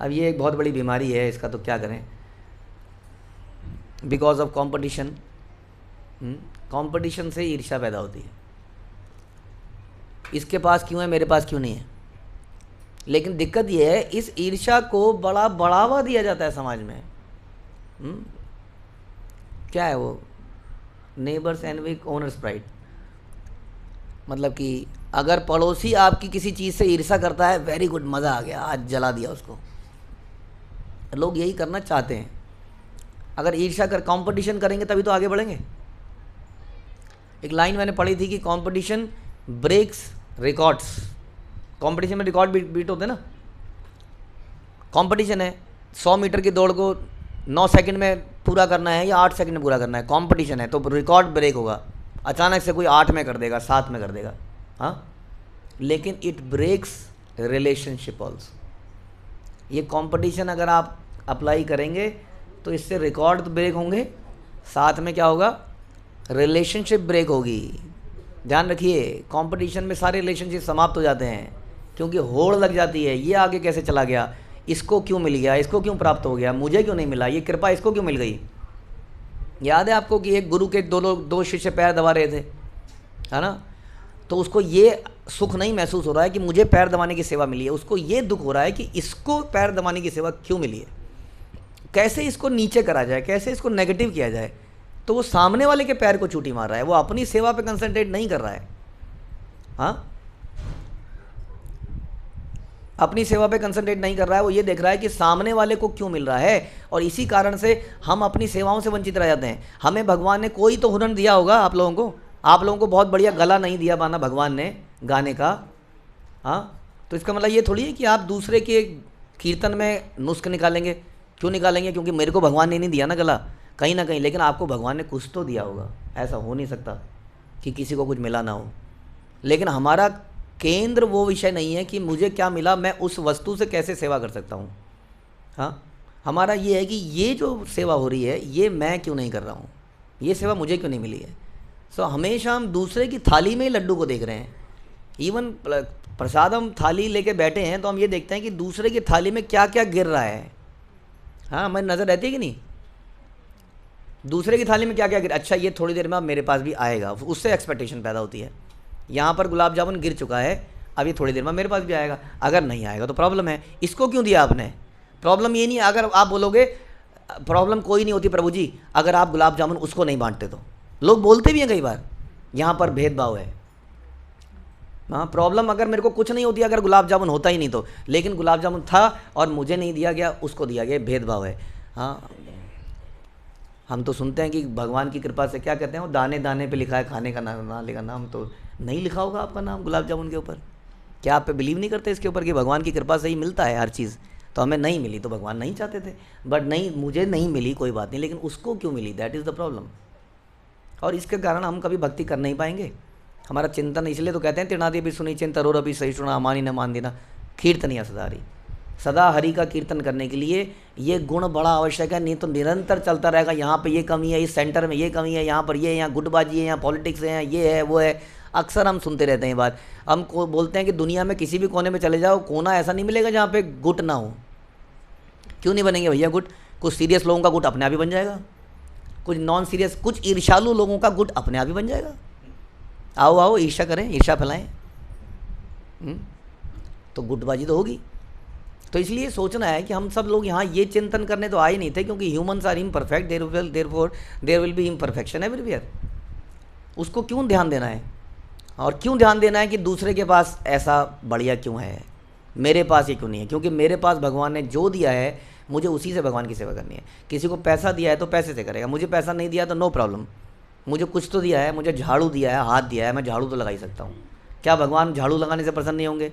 अब ये एक बहुत बड़ी बीमारी है, इसका तो क्या करें? बिकॉज ऑफ कंपटीशन, कंपटीशन से ईर्ष्या पैदा होती है। इसके पास क्यों है, मेरे पास क्यों नहीं है? लेकिन दिक्कत ये है, इस ईर्ष्या को बड़ा बढ़ावा दिया जाता है समाज में। क्या है वो? Neighbours envy owners pride. मतलब कि अगर पड़ोसी आपकी किसी चीज़ से ईर्ष्या करता है, वेरी गुड, मज़ा आ गया, आज जला दिया उसको। लोग यही करना चाहते हैं। अगर ईर्ष्या कर कंपटीशन करेंगे तभी तो आगे बढ़ेंगे। एक लाइन मैंने पढ़ी थी कि कंपटीशन ब्रेक्स रिकॉर्ड्स। कंपटीशन में रिकॉर्ड बीट होते हैं ना। कंपटीशन है, 100 मीटर की दौड़ को 9 सेकंड में पूरा करना है या 8 सेकंड में पूरा करना है, कंपटीशन है, तो रिकॉर्ड ब्रेक होगा। अचानक से कोई 8 में कर देगा, 7 में कर देगा, हाँ, लेकिन इट ब्रेक्स रिलेशनशिप ऑल्सो। ये कंपटीशन अगर आप अप्लाई करेंगे तो इससे रिकॉर्ड तो ब्रेक होंगे, साथ में क्या होगा, रिलेशनशिप ब्रेक होगी। ध्यान रखिए, कंपटीशन में सारे रिलेशनशिप समाप्त हो जाते हैं, क्योंकि होड़ लग जाती है, ये आगे कैसे चला गया, इसको क्यों मिल गया, इसको क्यों प्राप्त हो गया, मुझे क्यों नहीं मिला, ये कृपा इसको क्यों मिल गई। याद है आपको कि एक गुरु के दो शिष्य पैर दबा रहे थे, है ना, तो उसको ये सुख नहीं महसूस हो रहा है कि मुझे पैर दबाने की सेवा मिली है, उसको ये दुख हो रहा है कि इसको पैर दबाने की सेवा क्यों मिली है, कैसे इसको नीचे करा जाए, कैसे इसको नेगेटिव किया जाए। तो वो सामने वाले के पैर को चूटी मार रहा है, वो अपनी सेवा पे कंसंट्रेट नहीं कर रहा है। हाँ, अपनी सेवा पे कंसंट्रेट नहीं कर रहा है, वो ये देख रहा है कि सामने वाले को क्यों मिल रहा है, और इसी कारण से हम अपनी सेवाओं से वंचित रह जाते हैं। हमें भगवान ने कोई तो हुनर दिया होगा आप लोगों को बहुत बढ़िया गला नहीं दिया माना भगवान ने गाने का। हाँ, तो इसका मतलब ये थोड़ी है कि आप दूसरे के कीर्तन में नुस्ख निकालेंगे। क्यों निकालेंगे? क्योंकि मेरे को भगवान ने नहीं दिया ना गला, कहीं ना कहीं, लेकिन आपको भगवान ने कुछ तो दिया होगा। ऐसा हो नहीं सकता कि किसी को कुछ मिला ना हो। लेकिन हमारा केंद्र वो विषय नहीं है कि मुझे क्या मिला, मैं उस वस्तु से कैसे सेवा कर सकता हूँ। हाँ, हमारा ये है कि ये जो सेवा हो रही है ये मैं क्यों नहीं कर रहा हूँ, ये सेवा मुझे क्यों नहीं मिली है। सो हमेशा हम दूसरे की थाली में ही लड्डू को देख रहे हैं। इवन प्रसाद हम थाली लेके बैठे हैं तो हम ये देखते हैं कि दूसरे की थाली में क्या क्या गिर रहा है। हाँ, हमारी नज़र रहती है कि नहीं, दूसरे की थाली में क्या क्या गिर, अच्छा ये थोड़ी देर में अब मेरे पास भी आएगा, उससे एक्सपेक्टेशन पैदा होती है। यहाँ पर गुलाब जामुन गिर चुका है, अब ये थोड़ी देर में मेरे पास भी आएगा, अगर नहीं आएगा तो प्रॉब्लम है। इसको क्यों दिया आपने? प्रॉब्लम ये नहीं है। अगर आप बोलोगे प्रॉब्लम कोई नहीं होती प्रभु जी अगर आप गुलाब जामुन उसको नहीं बांटते तो, लोग बोलते भी हैं कई बार, यहाँ पर भेदभाव है। हाँ, प्रॉब्लम अगर मेरे को कुछ नहीं होती अगर गुलाब जामुन होता ही नहीं तो, लेकिन गुलाब जामुन था और मुझे नहीं दिया गया, उसको दिया गया, भेदभाव है। हाँ, हम तो सुनते हैं कि भगवान की कृपा से क्या कहते हैं, वो दाने दाने पे लिखा है खाने का नाम, ना लिखा नाम तो नहीं लिखा होगा आपका नाम गुलाब जामुन के ऊपर। क्या आप पे बिलीव नहीं करते इसके ऊपर कि भगवान की कृपा से ही मिलता है हर चीज़? तो हमें नहीं मिली तो भगवान नहीं चाहते थे, बट नहीं, मुझे नहीं मिली कोई बात नहीं, लेकिन उसको क्यों मिली, दैट इज़ द प्रॉब्लम। और इसके कारण हम कभी भक्ति कर नहीं पाएंगे। हमारा चिंतन, इसलिए तो कहते हैं तिणादि भी सुनी चिंता रो रभी सही सुना अमानी न मान देना कीर्तनिया सदारी। सदा हरि का कीर्तन करने के लिए ये गुण बड़ा आवश्यक है, नहीं तो निरंतर चलता रहेगा। यहाँ पे ये कमी है, इस सेंटर में ये कमी है, यहाँ पर ये, यहाँ गुटबाजी है, यहाँ पॉलिटिक्स है, ये है वो है। अक्सर हम सुनते रहते हैं बात। हम को बोलते हैं कि दुनिया में किसी भी कोने में चले जाओ, कोना ऐसा नहीं मिलेगा जहाँ पे गुट ना हो। क्यों नहीं बनेंगे भैया गुट? कुछ सीरियस लोगों का गुट अपने आप ही बन जाएगा, कुछ नॉन सीरियस, कुछ ईर्ष्यालु लोगों का गुट अपने आप ही बन जाएगा। आओ आओ ईर्ष्या करें, ईर्ष्या फैलाएं, तो गुटबाजी तो होगी। तो इसलिए सोचना है कि हम सब लोग यहाँ ये चिंतन करने तो आए नहीं थे, क्योंकि humans are imperfect, there will be imperfection everywhere. उसको क्यों ध्यान देना है, और क्यों ध्यान देना है कि दूसरे के पास ऐसा बढ़िया क्यों है, मेरे पास ये क्यों नहीं है? क्योंकि मेरे पास भगवान ने जो दिया है मुझे उसी से भगवान की सेवा करनी है। किसी को पैसा दिया है तो पैसे से करेगा, मुझे पैसा नहीं दिया तो नो प्रॉब्लम। मुझे कुछ तो दिया है, मुझे झाड़ू दिया है, हाथ दिया है, मैं झाड़ू तो लगा ही सकता हूँ। क्या भगवान झाड़ू लगाने से प्रसन्न नहीं होंगे?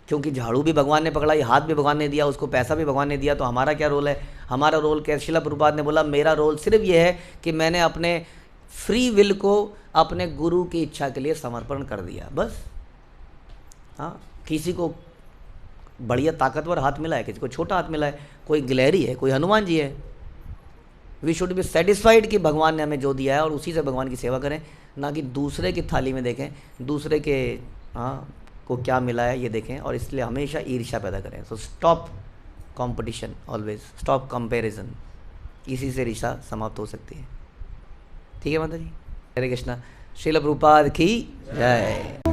क्योंकि झाड़ू भी भगवान ने पकड़ाई, हाथ भी भगवान ने दिया, उसको पैसा भी भगवान ने दिया, तो हमारा क्या रोल है? हमारा रोल क्या? श्रील प्रभुपाद ने बोला मेरा रोल सिर्फ ये है कि मैंने अपने फ्री विल को अपने गुरु की इच्छा के लिए समर्पण कर दिया, बस। हाँ, किसी को बढ़िया ताकतवर हाथ मिला है, किसी को छोटा हाथ मिला है, कोई गिलहरी है, कोई हनुमान जी है। वी शुड बी सेटिस्फाइड कि भगवान ने हमें जो दिया है और उसी से भगवान की सेवा करें, ना कि दूसरे की थाली में देखें, दूसरे के को क्या मिला है ये देखें, और इसलिए हमेशा ईर्ष्या पैदा करें। So stop competition, always stop comparison. इसी से ईर्ष्या समाप्त हो सकती है। ठीक है माता जी, हरे कृष्णा। श्रील प्रभुपाद की जय।